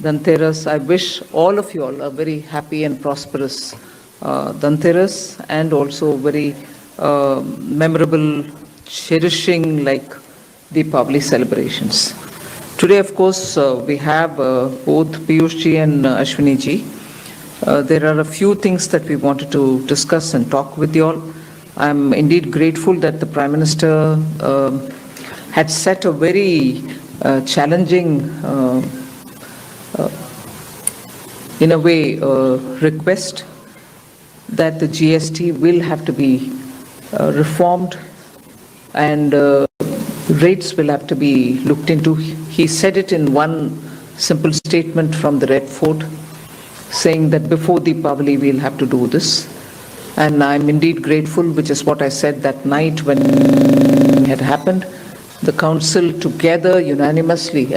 Dhanteras. I wish all of you all a very happy and prosperous Dhanteras, and also very memorable, cherishing like Deepavali celebrations. Today, of course, we have both Piyush ji and Ashwini ji. There are a few things that we wanted to discuss and talk with you all. I'm indeed grateful that the Prime Minister had set a very challenging, in a way, request that the GST will have to be reformed, and rates will have to be looked into. He said it in one simple statement from the Red Fort, saying that before Deepavali we'll have to do this. And I'm indeed grateful, which is what I said that night when it had happened. The Council together unanimously